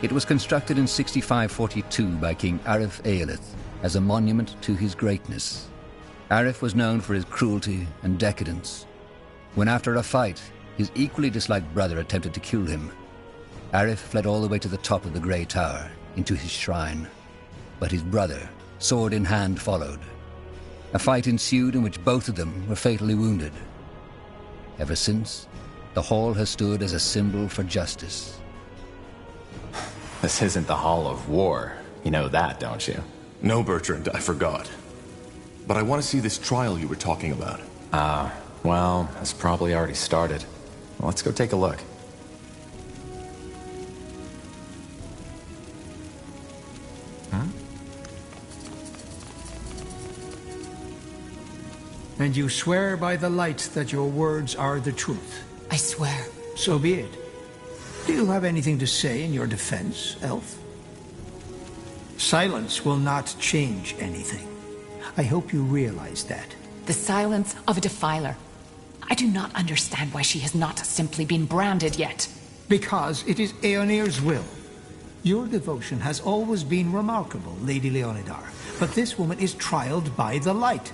It was constructed in 6542 by King Arif Eolith as a monument to his greatness. Arif was known for his cruelty and decadence. When after a fight, his equally disliked brother attempted to kill him, Arif fled all the way to the top of the Grey Tower, into his shrine. But his brother, sword in hand, followed. A fight ensued in which both of them were fatally wounded. Ever since, the hall has stood as a symbol for justice. This isn't the Hall of War. You know that, don't you? No, Bertrand, I forgot. But I want to see this trial you were talking about. Well, it's probably already started. Let's go take a look. And you swear by the light that your words are the truth? I swear. So be it. Do you have anything to say in your defense, Elf? Silence will not change anything. I hope you realize that. The silence of a defiler. I do not understand why she has not simply been branded yet. Because it is Aeonir's will. Your devotion has always been remarkable, Lady Leonidar. But this woman is trialed by the light,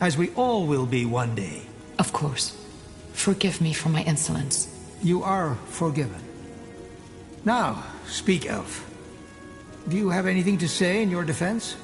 as we all will be one day. Of course. Forgive me for my insolence. You are forgiven. Now, speak, Elf. Do you have anything to say in your defense?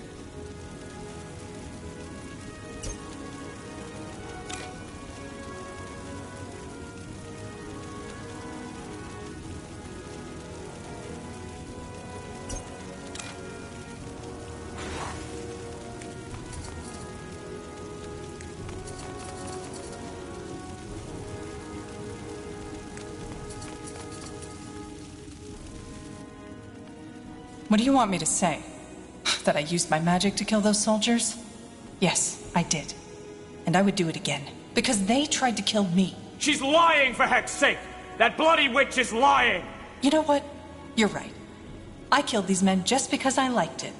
What do you want me to say? That I used my magic to kill those soldiers? Yes, I did. And I would do it again. Because they tried to kill me. She's lying, for heck's sake! That bloody witch is lying! You know what? You're right. I killed these men just because I liked it.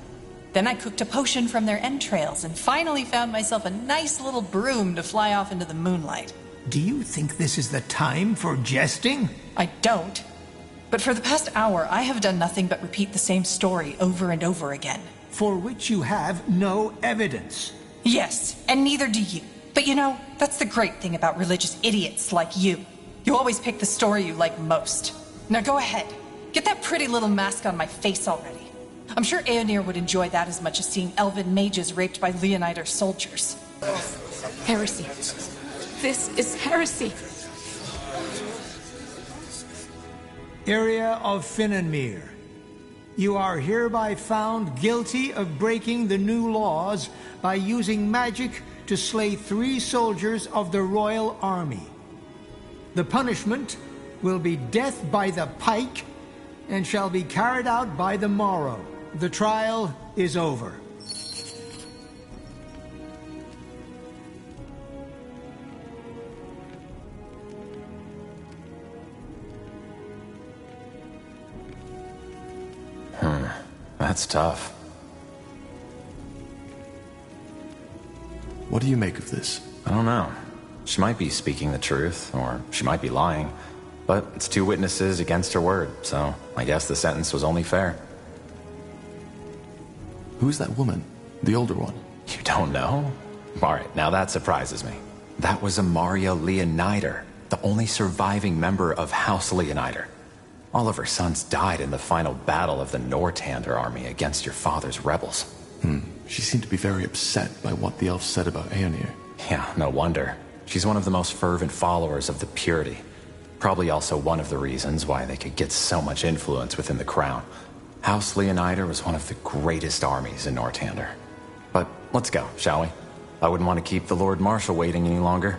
Then I cooked a potion from their entrails and finally found myself a nice little broom to fly off into the moonlight. Do you think this is the time for jesting? I don't. But for the past hour, I have done nothing but repeat the same story over and over again. For which you have no evidence. Yes, and neither do you. But you know, that's the great thing about religious idiots like you. You always pick the story you like most. Now go ahead. Get that pretty little mask on my face already. I'm sure Aeonir would enjoy that as much as seeing elven mages raped by Leonider soldiers. Heresy. This is heresy. Area of Finnenmere. You are hereby found guilty of breaking the new laws by using magic to slay 3 soldiers of the royal army. The punishment will be death by the pike and shall be carried out by the morrow. The trial is over. That's tough. What do you make of this? I don't know. She might be speaking the truth, or she might be lying. But it's 2 witnesses against her word, so I guess the sentence was only fair. Who's that woman? The older one? You don't know? Alright, now that surprises me. That was Amaria Leonider, the only surviving member of House Leonider. All of her sons died in the final battle of the Nortander army against your father's rebels. She seemed to be very upset by what the elf said about Aeonir. Yeah, no wonder. She's one of the most fervent followers of the purity. Probably also one of the reasons why they could get so much influence within the crown. House Leonider was one of the greatest armies in Nortander. But let's go, shall we? I wouldn't want to keep the Lord Marshal waiting any longer.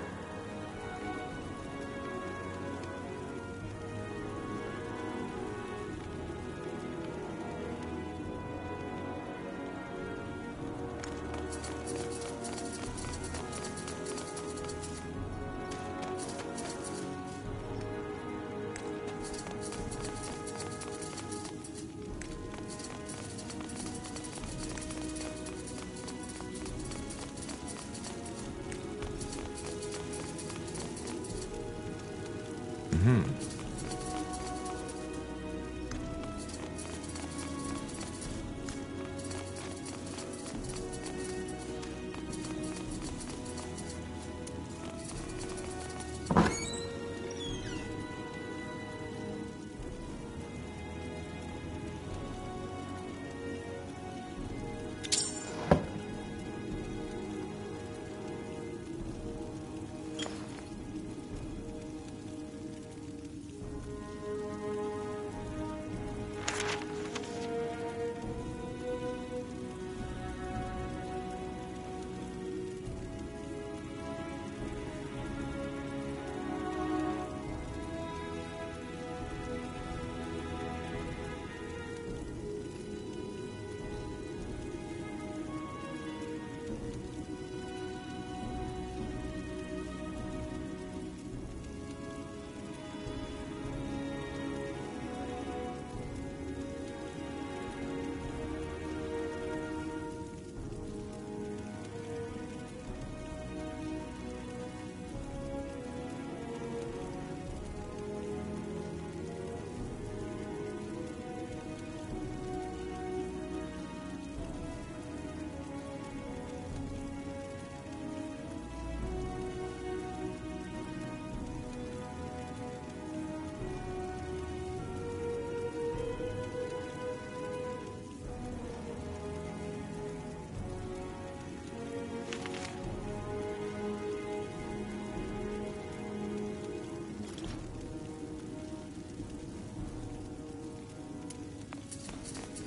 Mm-hmm.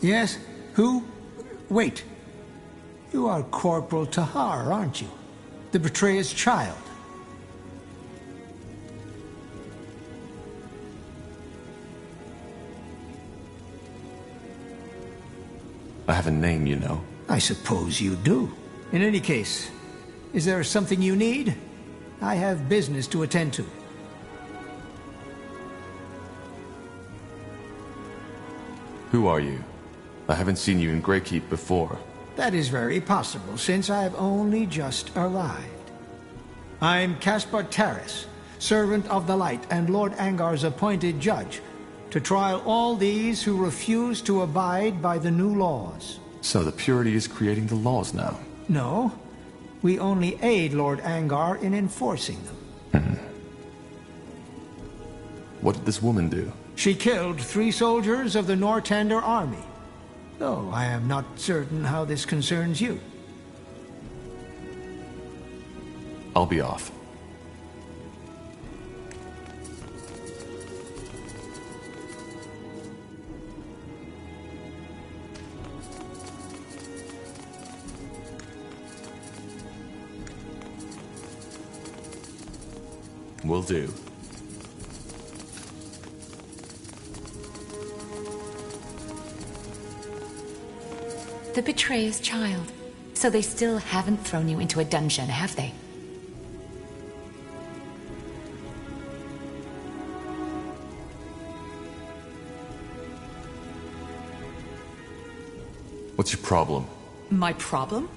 Yes? Who? Wait. You are Corporal Tahar, aren't you? The betrayer's child. I have a name, you know. I suppose you do. In any case, is there something you need? I have business to attend to. Who are you? I haven't seen you in Greykeep before. That is very possible, since I have only just arrived. I'm Caspar Taris, servant of the Light and Lord Angar's appointed judge, to trial all these who refuse to abide by the new laws. So the Purity is creating the laws now? No, we only aid Lord Angar in enforcing them. What did this woman do? She killed 3 soldiers of the Nortander army. Though I am not certain how this concerns you. I'll be off. Will do. The betrayer's child. So they still haven't thrown you into a dungeon, have they? What's your problem? My problem?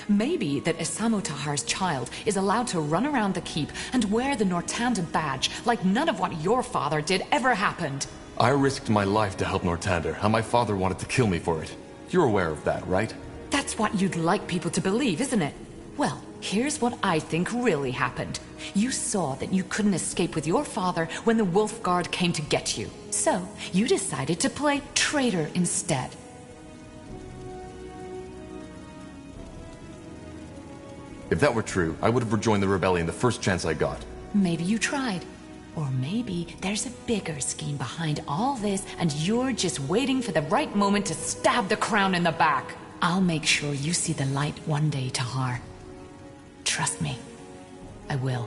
Maybe that Isamo Tahar's child is allowed to run around the keep and wear the Nortander badge like none of what your father did ever happened. I risked my life to help Nortander, and my father wanted to kill me for it. You're aware of that, right? That's what you'd like people to believe, isn't it? Well, here's what I think really happened. You saw that you couldn't escape with your father when the Wolf Guard came to get you. So, you decided to play traitor instead. If that were true, I would have rejoined the rebellion the first chance I got. Maybe you tried. Or maybe there's a bigger scheme behind all this, and you're just waiting for the right moment to stab the crown in the back. I'll make sure you see the light one day, Tahar. Trust me, I will.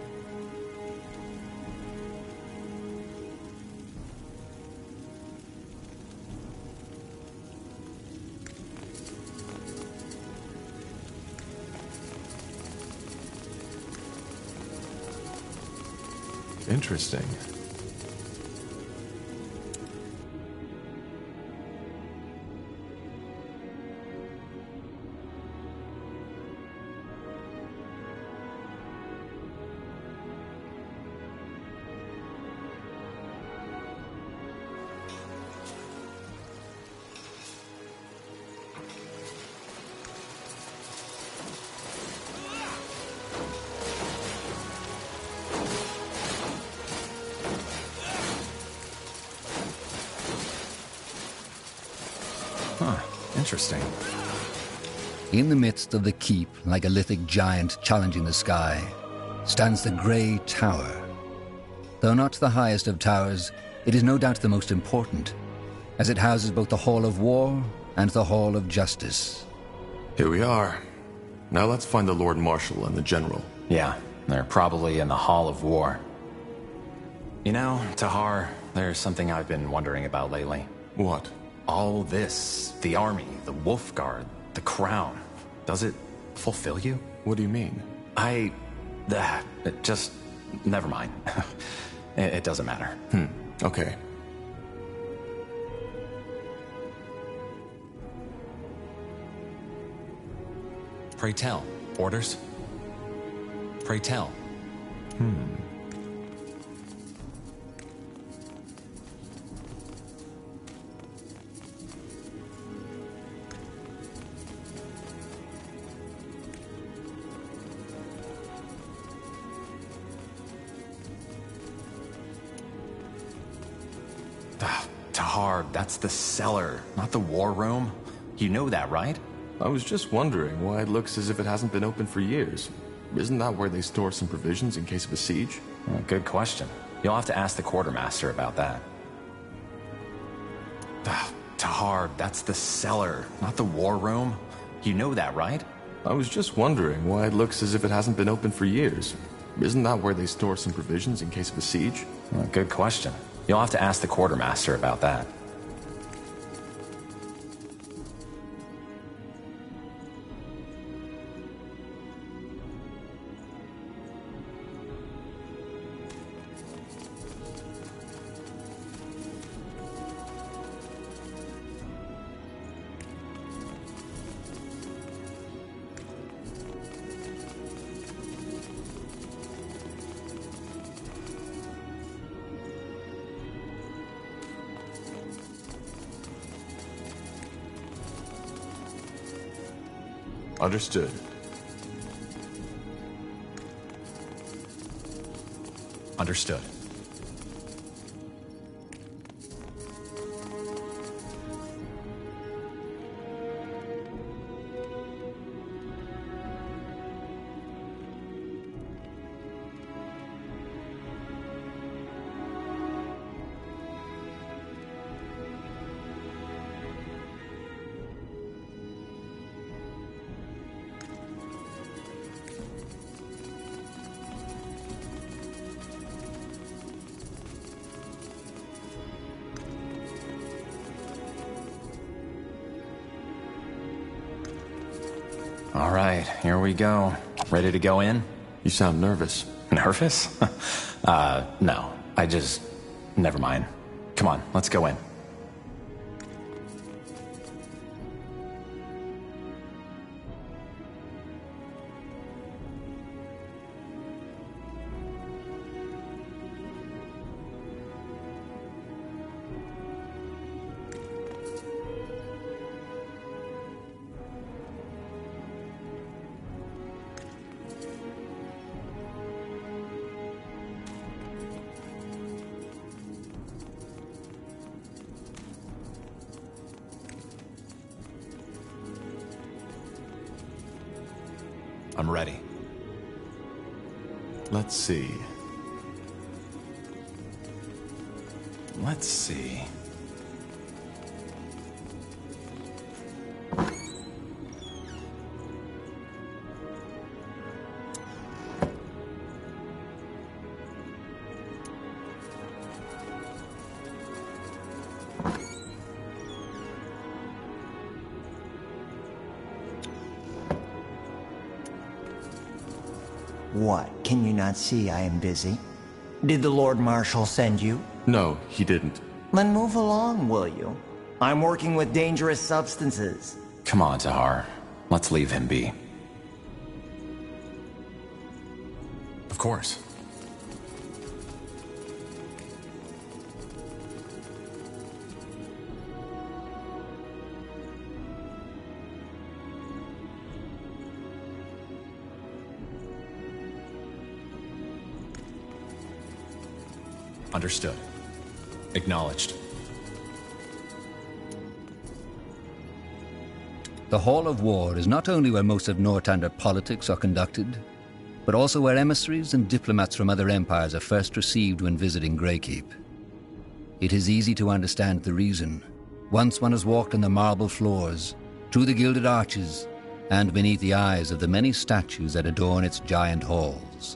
Interesting. Huh, interesting. In the midst of the keep, like a lithic giant challenging the sky, stands the Grey Tower. Though not the highest of towers, it is no doubt the most important, as it houses both the Hall of War and the Hall of Justice. Here we are. Now let's find the Lord Marshal and the General. Yeah, they're probably in the Hall of War. You know, Tahar, there's something I've been wondering about lately. What? All this, the army, the Wolf Guard, the crown, does it fulfill you? What do you mean? Just, never mind. It doesn't matter. Okay. Pray tell. Orders? Pray tell. Tahar, that's the cellar, not the war room. You know that, right? I was just wondering why it looks as if it hasn't been open for years. Isn't that where they store some provisions in case of a siege? Good question. You'll have to ask the quartermaster about that. Tahar, that's the cellar, not the war room. You know that, right? I was just wondering why it looks as if it hasn't been open for years. Isn't that where they store some provisions in case of a siege? Good question. You'll have to ask the quartermaster about that. Understood. Understood. All right, here we go. Ready to go in? You sound nervous. Nervous? No. Never mind. Come on, let's go in. I'm ready. Let's see. Let's see. What? Can you not see I am busy? Did the Lord Marshal send you? No, he didn't. Then move along, will you? I'm working with dangerous substances. Come on, Tahar. Let's leave him be. Of course. Understood. Acknowledged. The Hall of War is not only where most of Northander politics are conducted, but also where emissaries and diplomats from other empires are first received when visiting Greykeep. It is easy to understand the reason. Once one has walked on the marble floors, through the gilded arches, and beneath the eyes of the many statues that adorn its giant halls.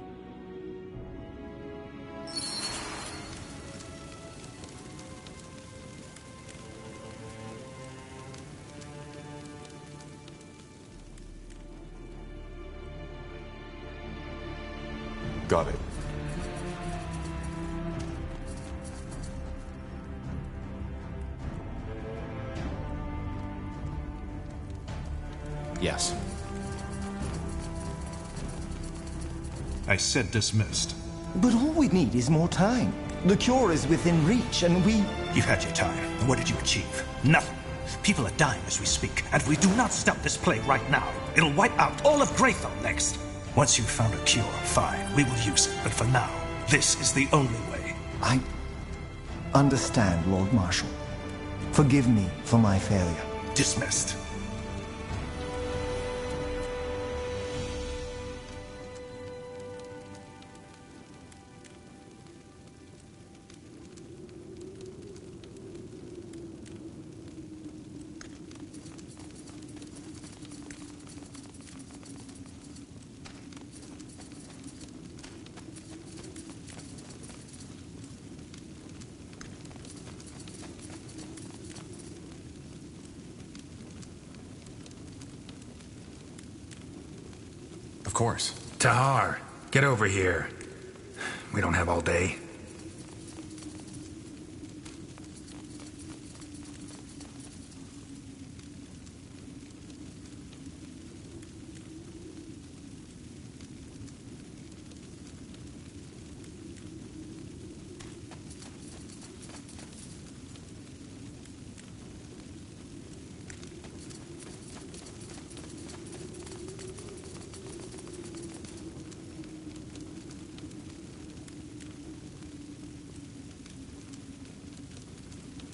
Got it. Yes. I said dismissed. But all we need is more time. The cure is within reach, and we... You've had your time. And what did you achieve? Nothing. People are dying as we speak, and if we do not stop this plague right now, it'll wipe out all of Greyfell next. Once you've found a cure, fine, we will use it. But for now, this is the only way. I understand, Lord Marshal. Forgive me for my failure. Dismissed. Of course. Tahar, get over here. We don't have all day.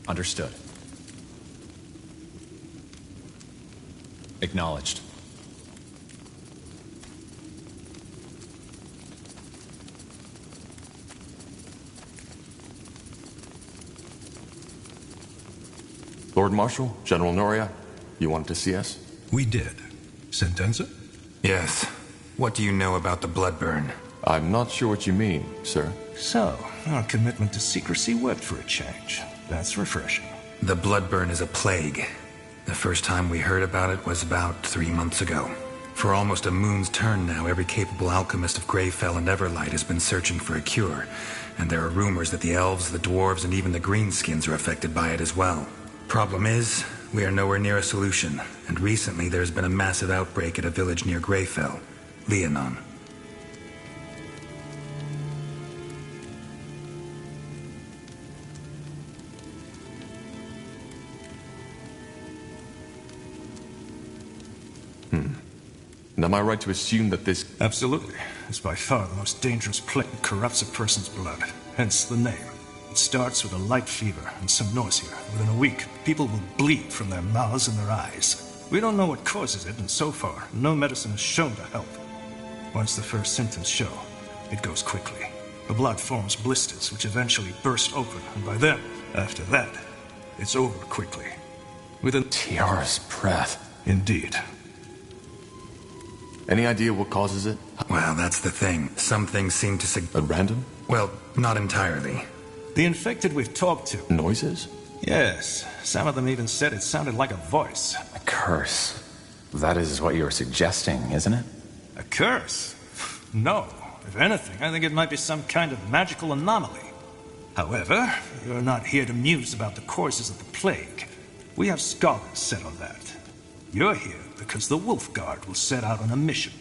Understood. Acknowledged. Lord Marshal, General Noria, you wanted to see us? We did. Sentenza? Yes. What do you know about the Bloodburn? I'm not sure what you mean, sir. So, our commitment to secrecy worked for a change. That's refreshing. The Bloodburn is a plague. The first time we heard about it was about 3 months ago. For almost a moon's turn now, every capable alchemist of Greyfell and Everlight has been searching for a cure. And there are rumors that the elves, the dwarves, and even the greenskins are affected by it as well. Problem is, we are nowhere near a solution. And recently there's been a massive outbreak at a village near Greyfell, Leonon. And am I right to assume that this... Absolutely. It's by far the most dangerous plague that corrupts a person's blood. Hence the name. It starts with a light fever and some nausea. Within a week, people will bleed from their mouths and their eyes. We don't know what causes it, and so far, no medicine has shown to help. Once the first symptoms show, it goes quickly. The blood forms blisters, which eventually burst open, and by then, after that, it's over quickly. Within... Tiara's breath. Indeed. Any idea what causes it? Well, that's the thing. Some things seem to At random? Well, not entirely. The infected we've talked to. Noises? Yes. Some of them even said it sounded like a voice. A curse. That is what you're suggesting, isn't it? A curse? No. If anything, I think it might be some kind of magical anomaly. However, you're not here to muse about the causes of the plague. We have scholars settle that. You're here because the Wolf Guard will set out on a mission.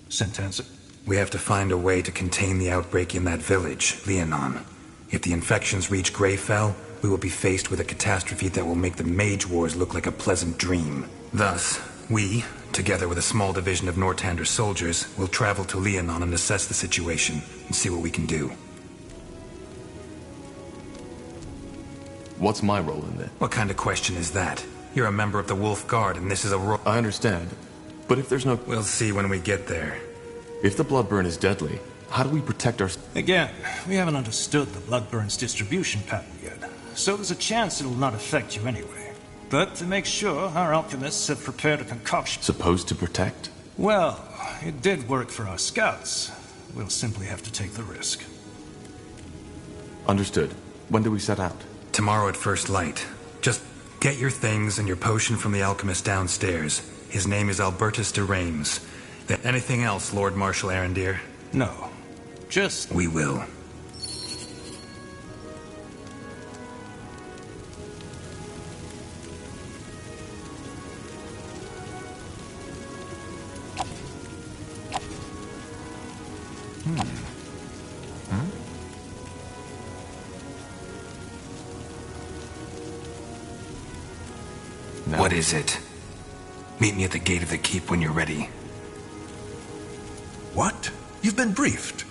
Sentenza? We have to find a way to contain the outbreak in that village, Leonon. If the infections reach Greyfell, we will be faced with a catastrophe that will make the Mage Wars look like a pleasant dream. Thus, we, together with a small division of Northander soldiers, will travel to Leonon and assess the situation and see what we can do. What's my role in it? What kind of question is that? You're a member of the Wolf Guard, and this is a I understand. But if there's no... We'll see when we get there. If the bloodburn is deadly, how do we protect our... Again, we haven't understood the bloodburn's distribution pattern yet, so there's a chance it'll not affect you anyway. But to make sure, our alchemists have prepared a concoction. Supposed to protect? Well, it did work for our scouts. We'll simply have to take the risk. Understood. When do we set out? Tomorrow at first light. Just get your things and your potion from the alchemist downstairs. His name is Albertus de Reims. Anything else, Lord Marshal Arendir? No. Just... We will. No. What is it? Meet me at the gate of the keep when you're ready. What? You've been briefed.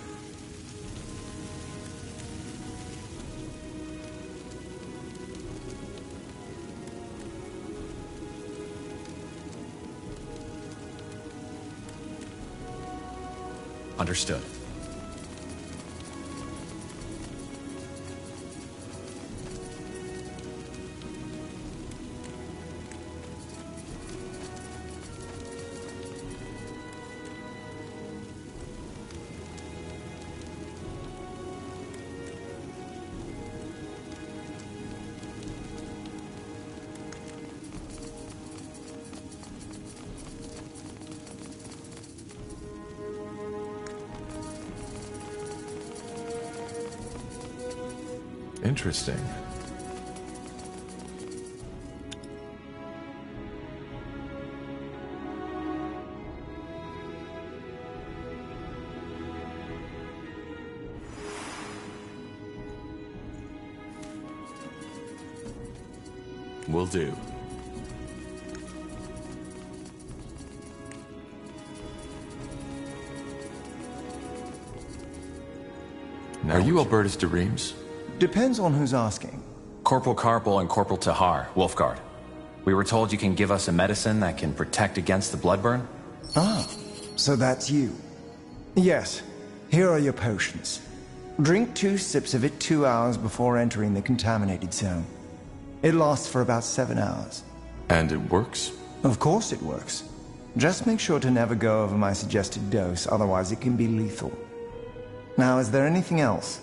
Understood. Interesting. Will do. Are you Albertus de Reims? Depends on who's asking. Corporal Carpel and Corporal Tahar, Wolfguard. We were told you can give us a medicine that can protect against the bloodburn? Ah, so that's you. Yes, here are your potions. Drink 2 sips of it 2 hours before entering the contaminated zone. It lasts for about 7 hours. And it works? Of course it works. Just make sure to never go over my suggested dose, otherwise it can be lethal. Now, is there anything else?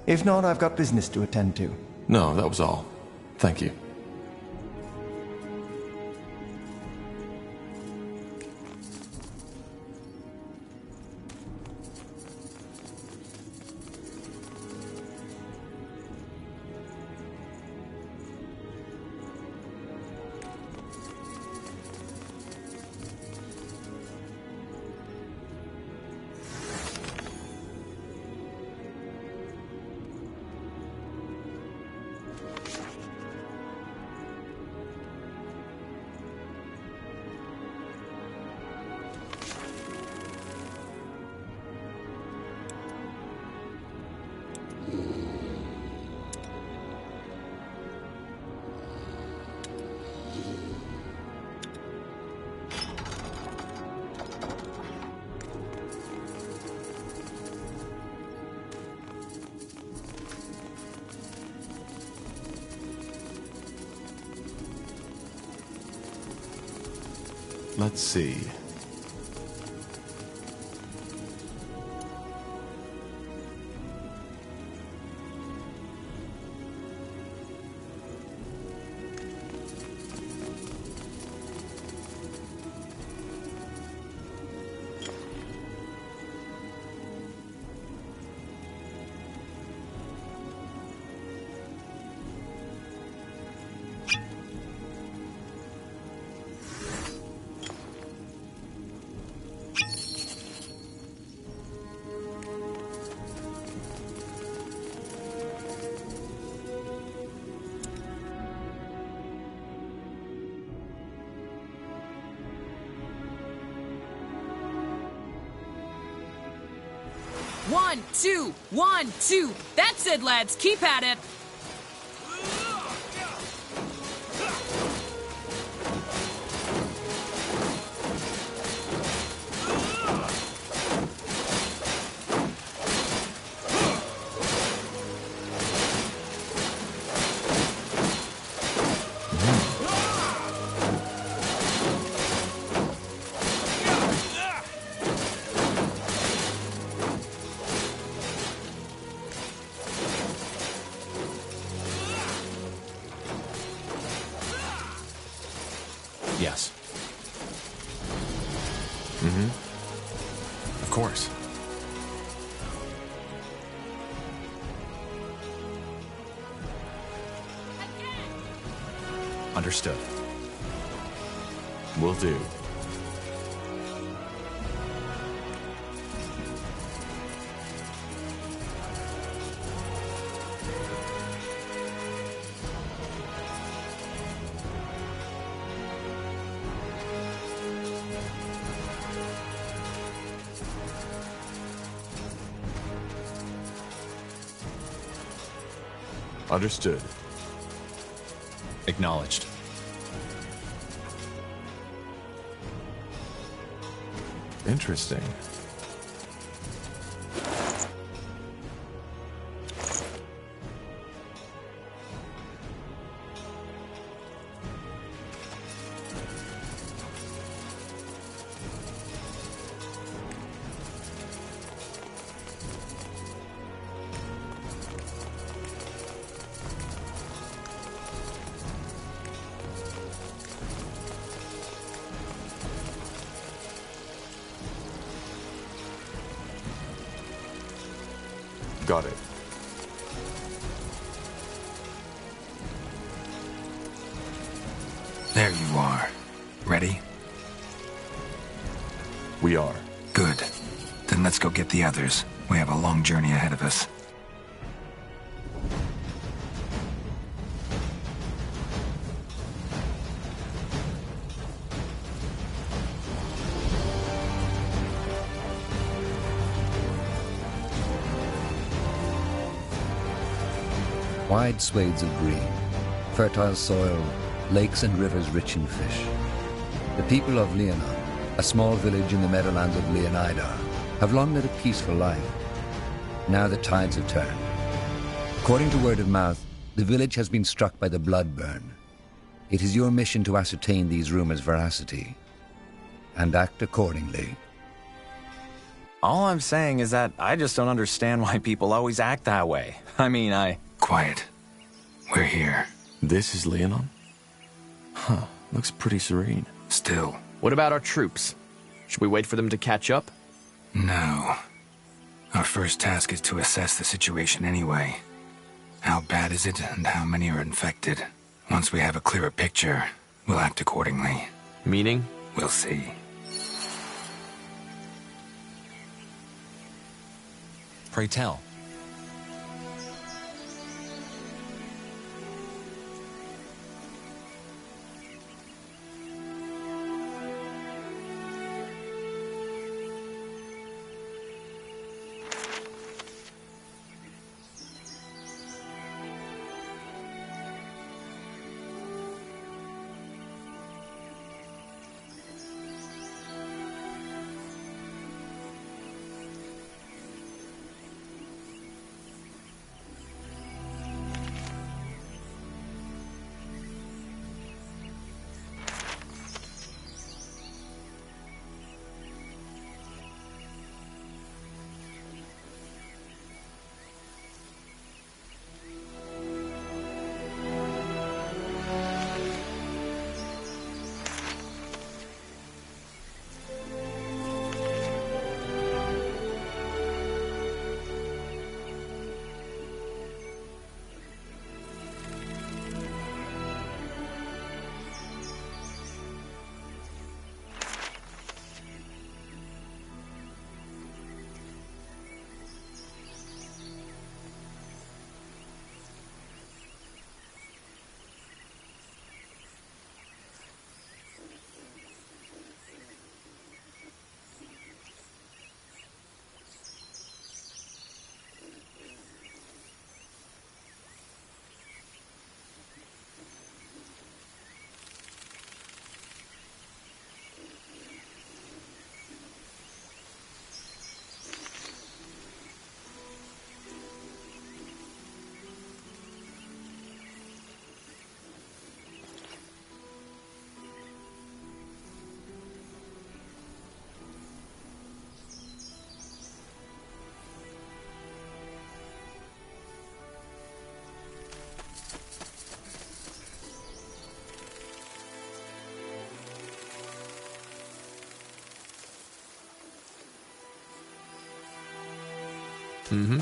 If not, I've got business to attend to. No, that was all. Thank you. Let's see. One, two, 1, 2. That's it, lads. Keep at it. Yes. Mm-hmm. Of course. Understood. Will do. Understood. Acknowledged. Interesting. Got it. There you are. Ready? We are. Good. Then let's go get the others. We have a long journey ahead of us. Wide swathes of green, fertile soil, lakes and rivers rich in fish. The people of Leonon, a small village in the meadowlands of Leonida, have long led a peaceful life. Now the tides have turned. According to word of mouth, the village has been struck by the blood burn. It is your mission to ascertain these rumors' veracity and act accordingly. All I'm saying is that I just don't understand why people always act that way. Quiet. We're here. This is Leonon? Huh, looks pretty serene. Still. What about our troops? Should we wait for them to catch up? No. Our first task is to assess the situation anyway. How bad is it and how many are infected? Once we have a clearer picture, we'll act accordingly. Meaning? We'll see. Pray tell. Mm-hmm.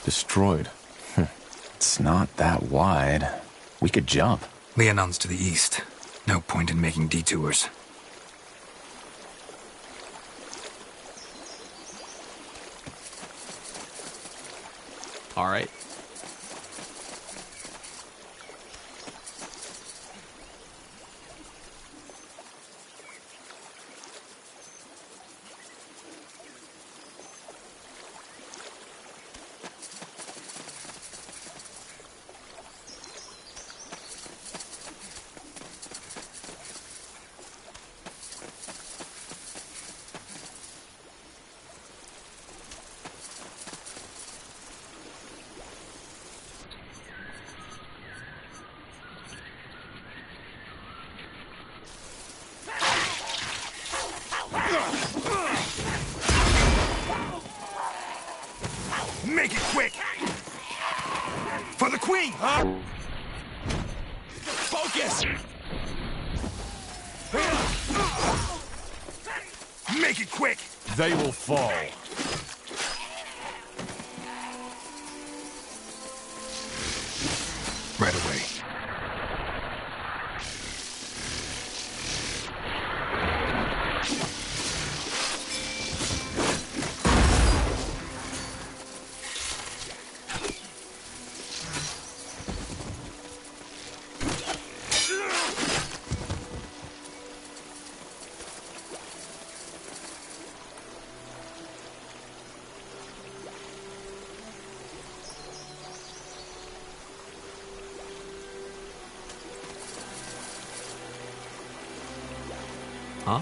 Destroyed. It's not that wide. We could jump. Leonon's to the east. No point in making detours. All right. Make it quick! For the queen! Focus! Make it quick! They will fall. Right away. Huh?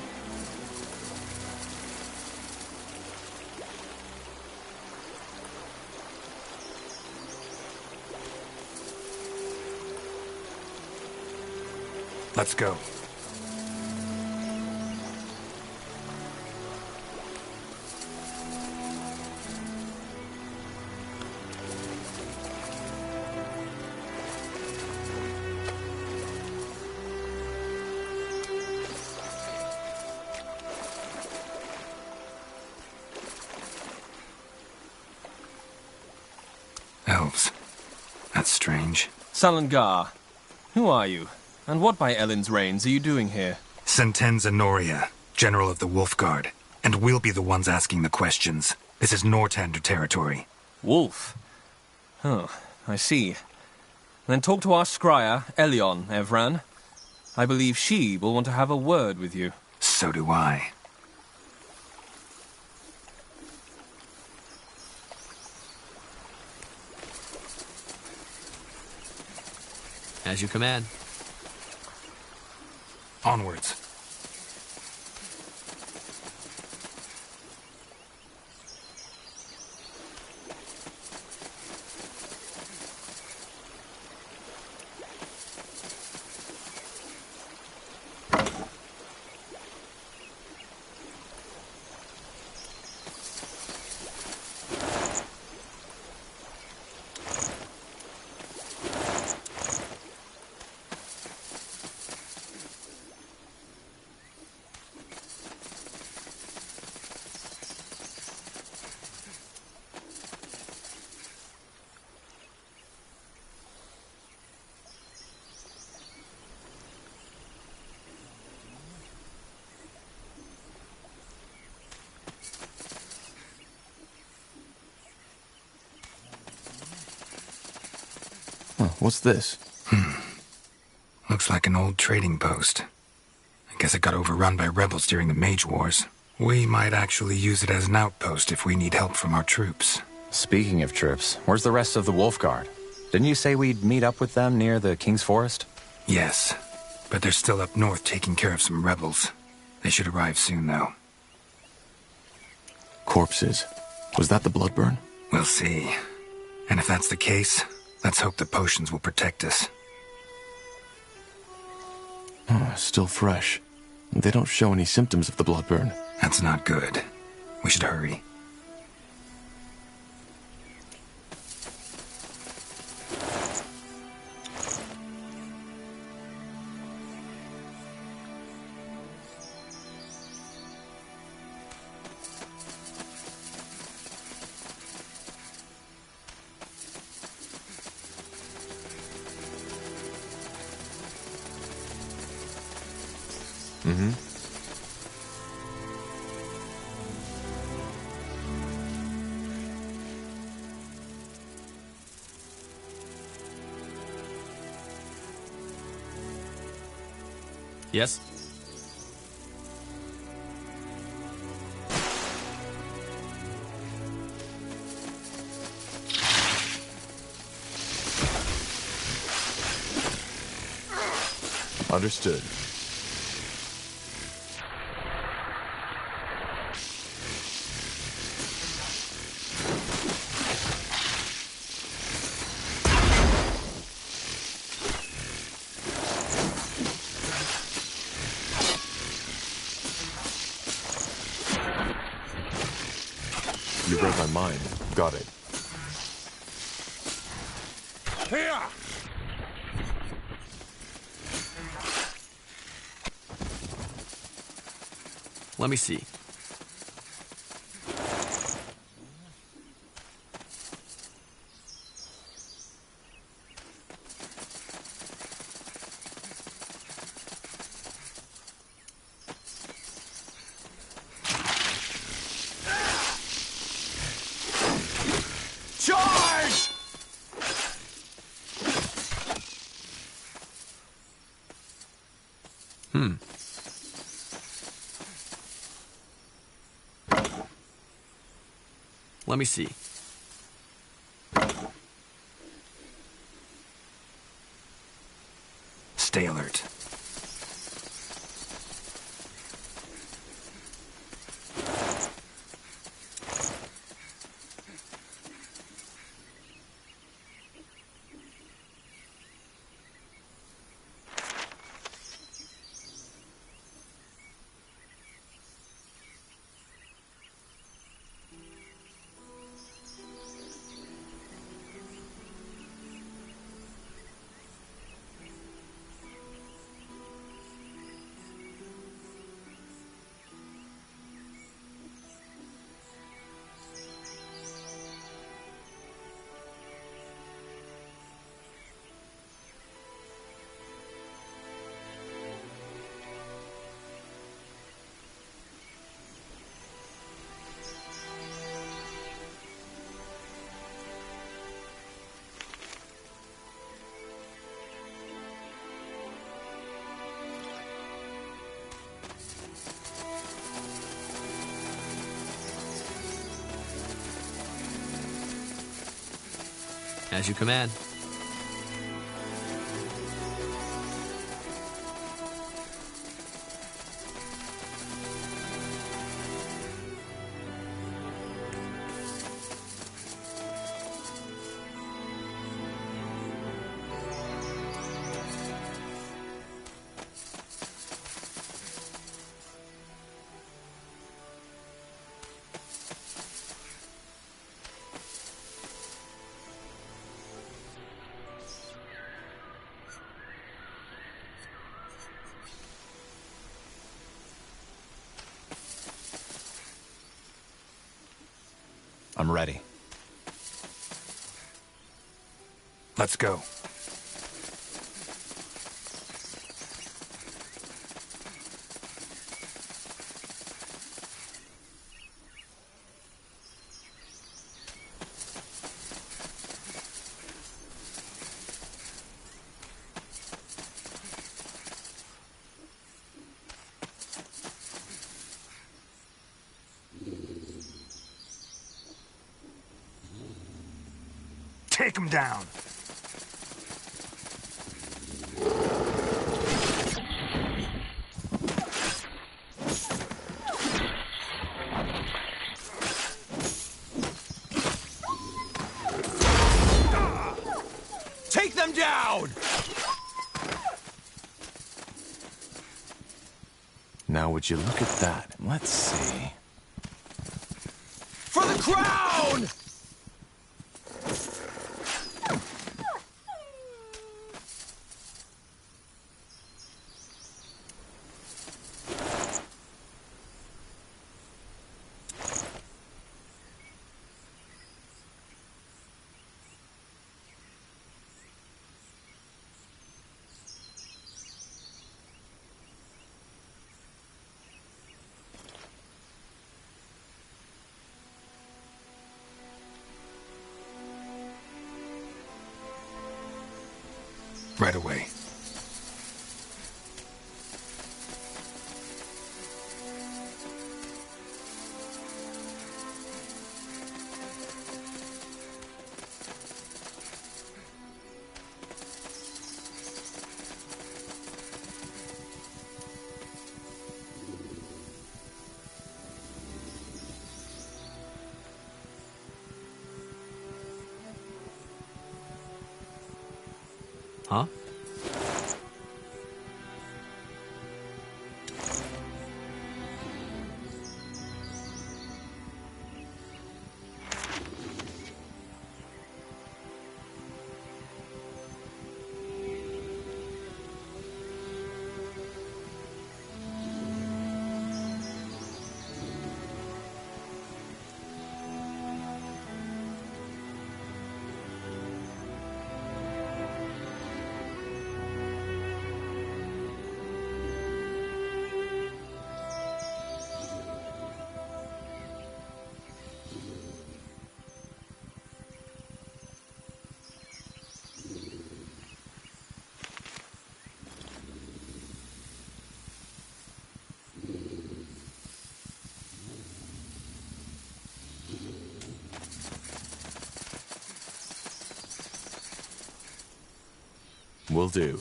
Let's go. Elves. That's strange. Salangar, who are you? And what by Ellen's reigns are you doing here? Sentenza Noria, General of the Wolf Guard. And we'll be the ones asking the questions. This is Nortander territory. Wolf? Oh, I see. Then talk to our scryer, Elion, Evran. I believe she will want to have a word with you. So do I. As you command. Onwards. What's this? Looks like an old trading post. I guess it got overrun by rebels during the Mage Wars. We might actually use it as an outpost if we need help from our troops. Speaking of troops, where's the rest of the Wolf Guard? Didn't you say we'd meet up with them near the King's Forest? Yes, but they're still up north taking care of some rebels. They should arrive soon, though. Corpses. Was that the blood burn? We'll see. And if that's the case, let's hope the potions will protect us. Still fresh. They don't show any symptoms of the blood burn. That's not good. We should hurry. Mm-hmm. Yes? Understood. You read my mind. Got it. Here! Let me see. Charge! Let me see. Stay alert. As you command. I'm ready. Let's go. Take him down. Take them down! Now, would you look at that? Let's see. For the crown! Right away. Huh? Will do.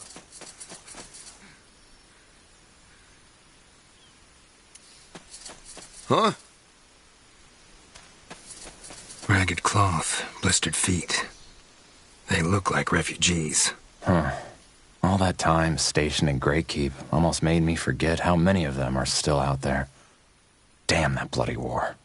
Huh? Ragged cloth, blistered feet. They look like refugees. Huh. All that time stationed in Greatkeep almost made me forget how many of them are still out there. Damn that bloody war.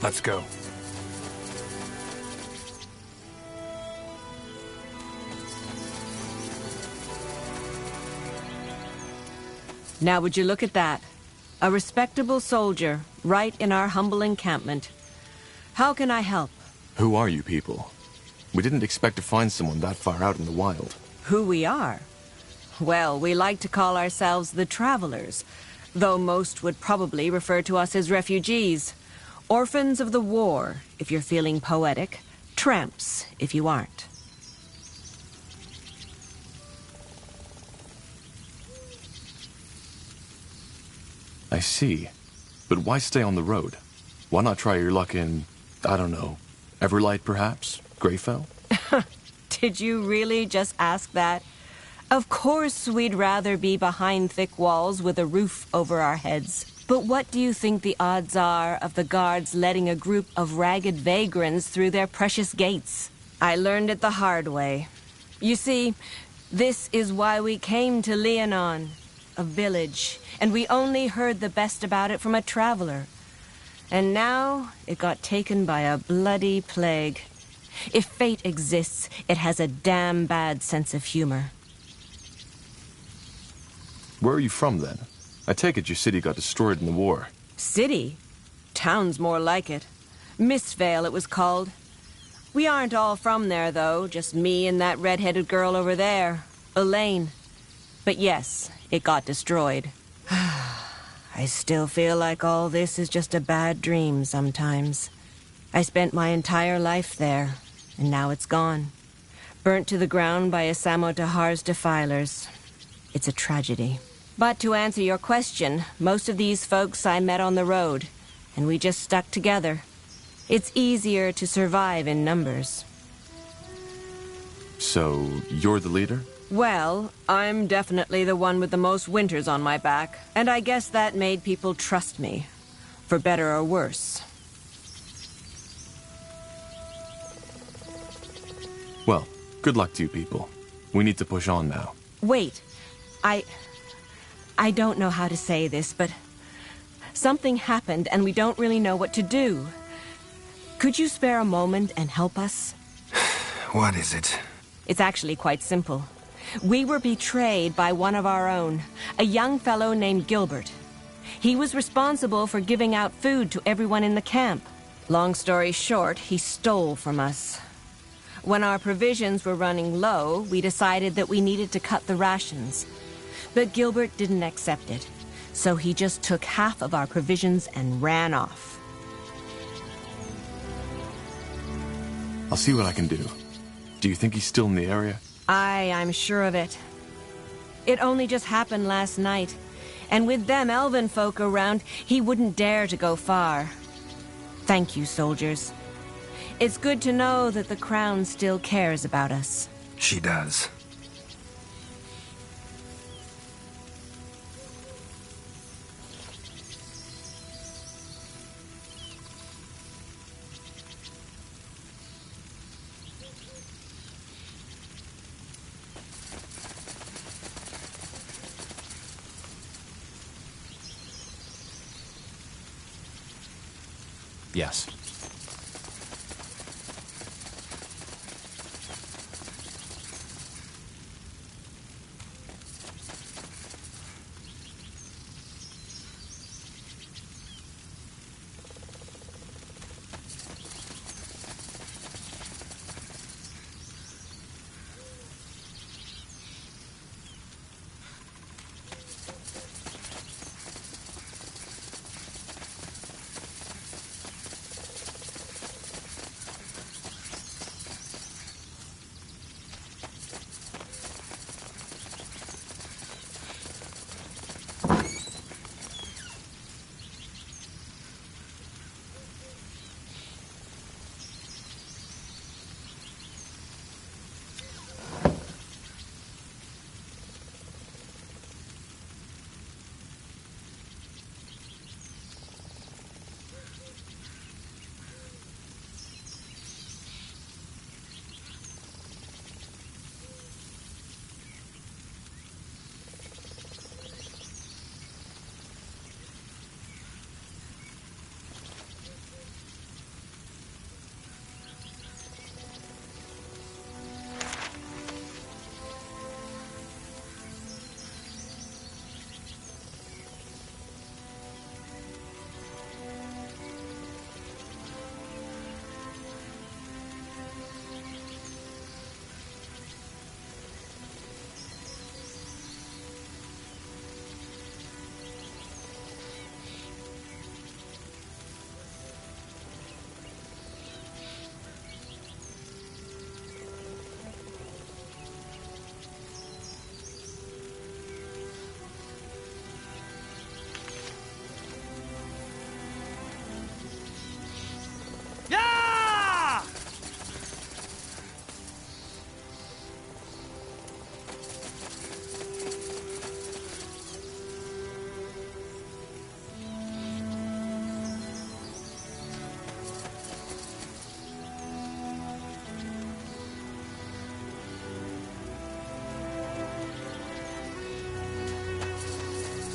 Let's go. Now would you look at that? A respectable soldier, right in our humble encampment. How can I help? Who are you people? We didn't expect to find someone that far out in the wild. Who we are? Well, we like to call ourselves the Travelers, though most would probably refer to us as refugees. Orphans of the war, if you're feeling poetic. Tramps, if you aren't. I see. But why stay on the road? Why not try your luck in, I don't know, Everlight perhaps? Greyfell? Did you really just ask that? Of course we'd rather be behind thick walls with a roof over our heads. But what do you think the odds are of the guards letting a group of ragged vagrants through their precious gates? I learned it the hard way. You see, this is why we came to Leonon, a village, and we only heard the best about it from a traveler. And now it got taken by a bloody plague. If fate exists, it has a damn bad sense of humor. Where are you from, then? I take it your city got destroyed in the war. City? Town's more like it. Mistvale, it was called. We aren't all from there, though. Just me and that red-headed girl over there, Elaine. But yes, it got destroyed. I still feel like all this is just a bad dream sometimes. I spent my entire life there, and now it's gone. Burnt to the ground by Asamo Tahar's defilers. It's a tragedy. But to answer your question, most of these folks I met on the road, and we just stuck together. It's easier to survive in numbers. So, you're the leader? Well, I'm definitely the one with the most winters on my back, and I guess that made people trust me, for better or worse. Well, good luck to you people. We need to push on now. Wait, I don't know how to say this, but something happened and we don't really know what to do. Could you spare a moment and help us? What is it? It's actually quite simple. We were betrayed by one of our own, a young fellow named Gilbert. He was responsible for giving out food to everyone in the camp. Long story short, he stole from us. When our provisions were running low, we decided that we needed to cut the rations. But Gilbert didn't accept it, so he just took half of our provisions and ran off. I'll see what I can do. Do you think he's still in the area? I'm sure of it. It only just happened last night, and with them elven folk around, he wouldn't dare to go far. Thank you, soldiers. It's good to know that the Crown still cares about us. She does. Yes.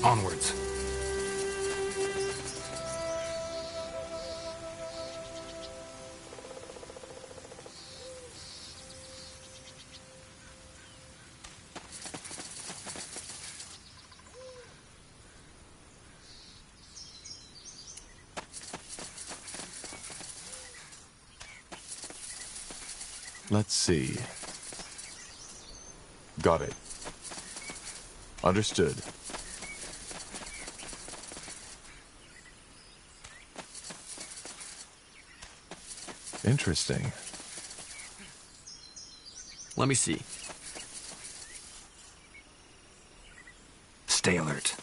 Onwards. Let's see. Got it. Understood. Interesting. Let me see. Stay alert.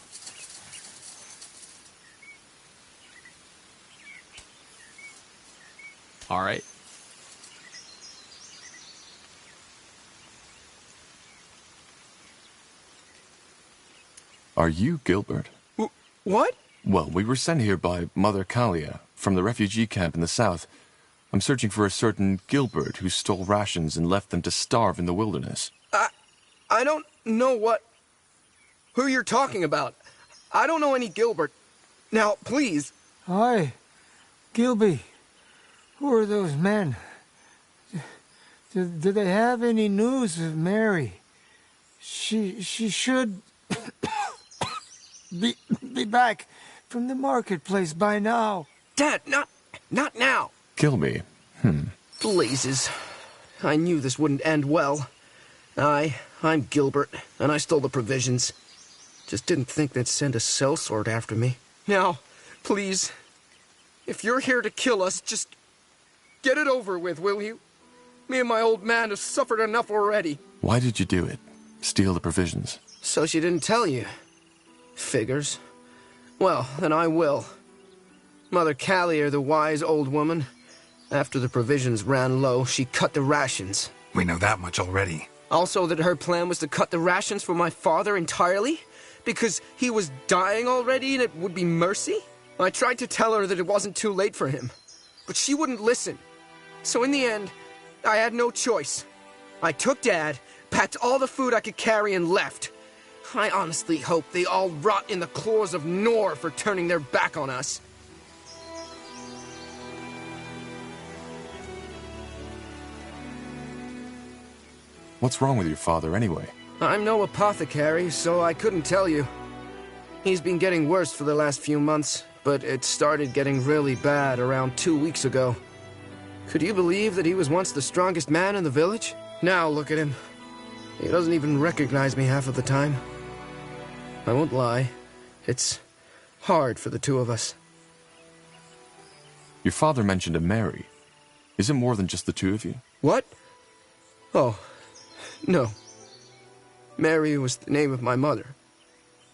All right. Are you Gilbert? What? Well, we were sent here by Mother Kalia from the refugee camp in the south. I'm searching for a certain Gilbert who stole rations and left them to starve in the wilderness. I don't know who you're talking about. I don't know any Gilbert. Now, please. Hi, Gilby. Who are those men? Do they have any news of Mary? She should be back from the marketplace by now. Dad, not now. Kill me. Blazes. I knew this wouldn't end well. I'm Gilbert, and I stole the provisions. Just didn't think they'd send a sellsword after me. Now, please, if you're here to kill us, just get it over with, will you? Me and my old man have suffered enough already. Why did you do it? Steal the provisions? So she didn't tell you. Figures. Well, then I will. Mother Callier, the wise old woman, after the provisions ran low, she cut the rations. We know that much already. Also that her plan was to cut the rations for my father entirely? Because he was dying already and it would be mercy? I tried to tell her that it wasn't too late for him, but she wouldn't listen. So in the end, I had no choice. I took Dad, packed all the food I could carry and left. I honestly hope they all rot in the claws of Nor for turning their back on us. What's wrong with your father, anyway? I'm no apothecary, so I couldn't tell you. He's been getting worse for the last few months, but it started getting really bad around 2 weeks ago. Could you believe that he was once the strongest man in the village? Now look at him. He doesn't even recognize me half of the time. I won't lie. It's hard for the two of us. Your father mentioned a Mary. Is it more than just the two of you? What? Oh, no. Mary was the name of my mother.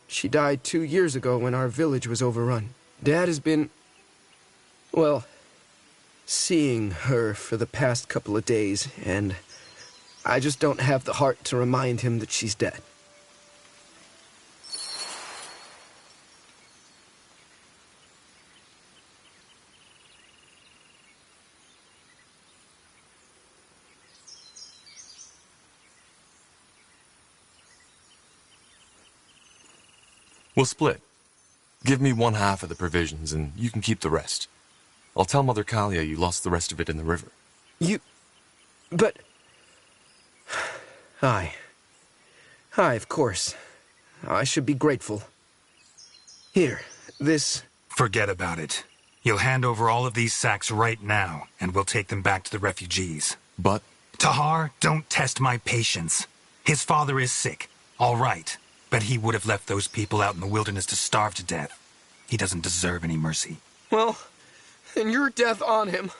She died 2 years ago when our village was overrun. Dad has been, well, seeing her for the past couple of days, and I just don't have the heart to remind him that she's dead. We'll split. Give me 1/2 of the provisions, and you can keep the rest. I'll tell Mother Kalia you lost the rest of it in the river. But... Aye, of course. I should be grateful. Here, this... Forget about it. You'll hand over all of these sacks right now, and we'll take them back to the refugees. But... Tahar, don't test my patience. His father is sick, all right. But he would have left those people out in the wilderness to starve to death. He doesn't deserve any mercy. Well, then your death on him.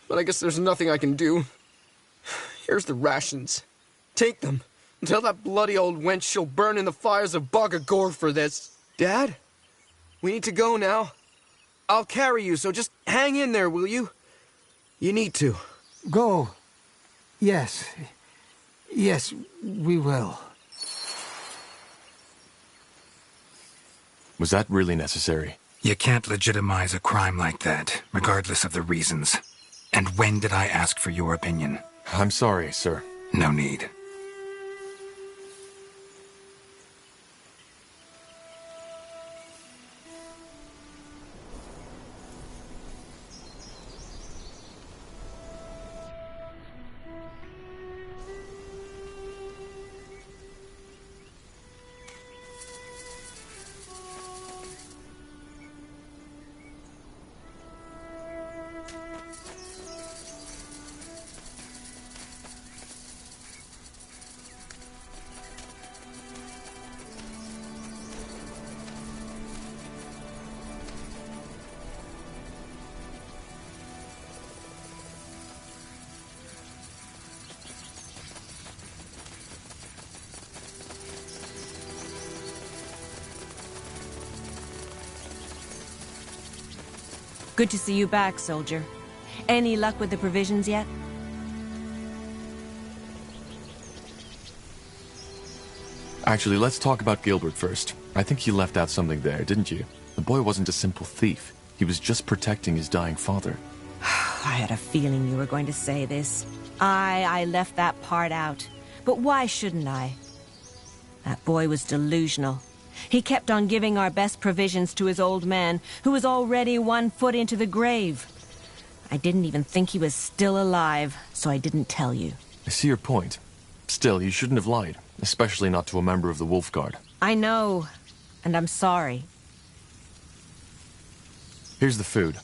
But I guess there's nothing I can do. Here's the rations. Take them. Tell that bloody old wench she'll burn in the fires of Bogagor for this. Dad? We need to go now. I'll carry you, so just hang in there, will you? You need to. Go. Yes. Yes, we will. Was that really necessary? You can't legitimize a crime like that, regardless of the reasons. And when did I ask for your opinion? I'm sorry, sir. No need. Good to see you back, soldier. Any luck with the provisions yet? Actually, let's talk about Gilbert first. I think you left out something there, didn't you? The boy wasn't a simple thief. He was just protecting his dying father. I had a feeling you were going to say this. I left that part out. But why shouldn't I? That boy was delusional. He kept on giving our best provisions to his old man, who was already 1 foot into the grave. I didn't even think he was still alive, so I didn't tell you. I see your point. Still, you shouldn't have lied, especially not to a member of the Wolf Guard. I know, and I'm sorry. Here's the food.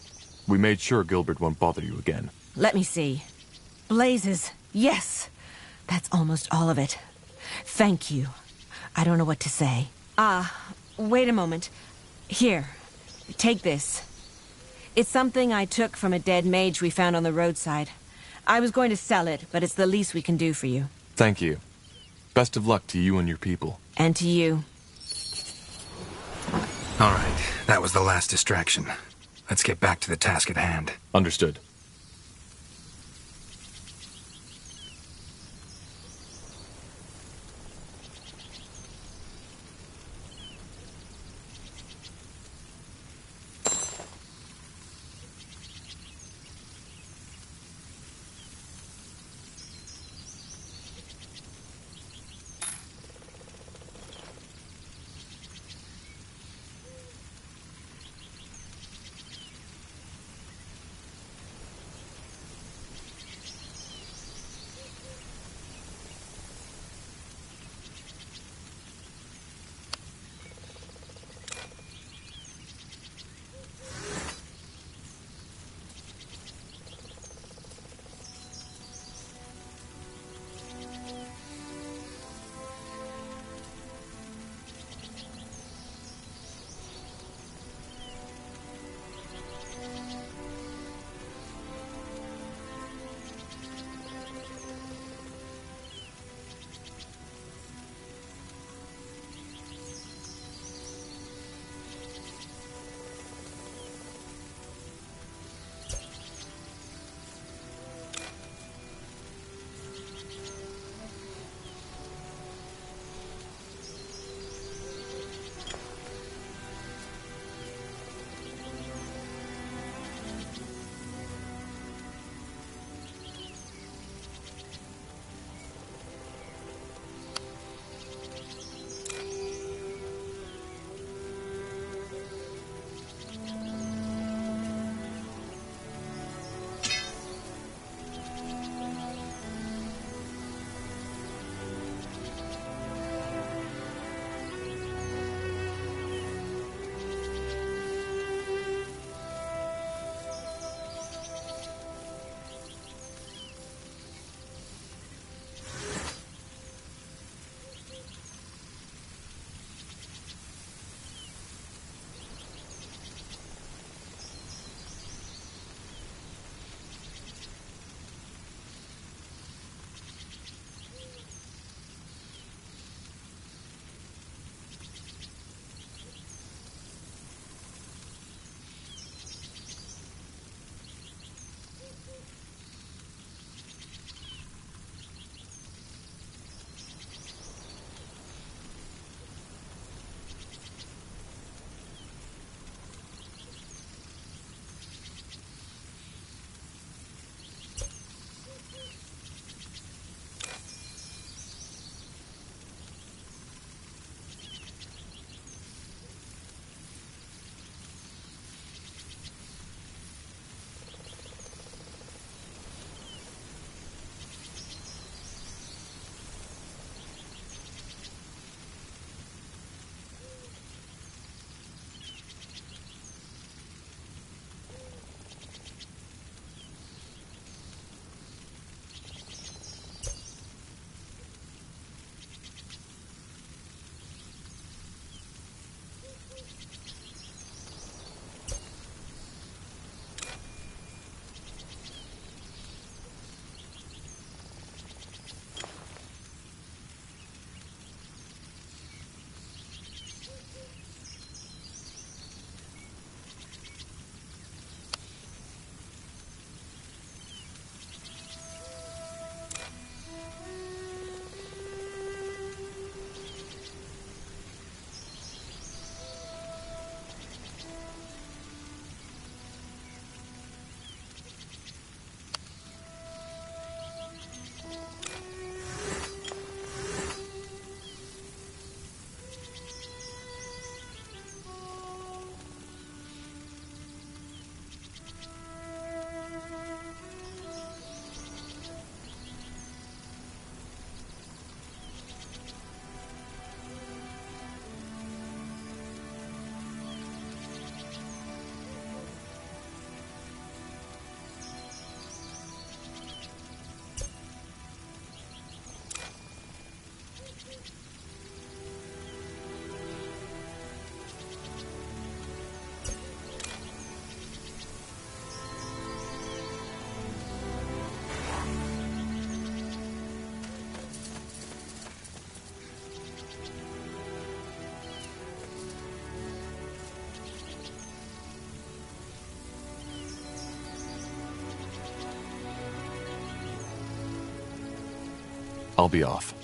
We made sure Gilbert won't bother you again. Let me see. Blazes, yes! That's almost all of it. Thank you. I don't know what to say. Wait a moment. Here, take this. It's something I took from a dead mage we found on the roadside. I was going to sell it, but it's the least we can do for you. Thank you. Best of luck to you and your people. And to you. All right, that was the last distraction. Let's get back to the task at hand. Understood. I'll be off.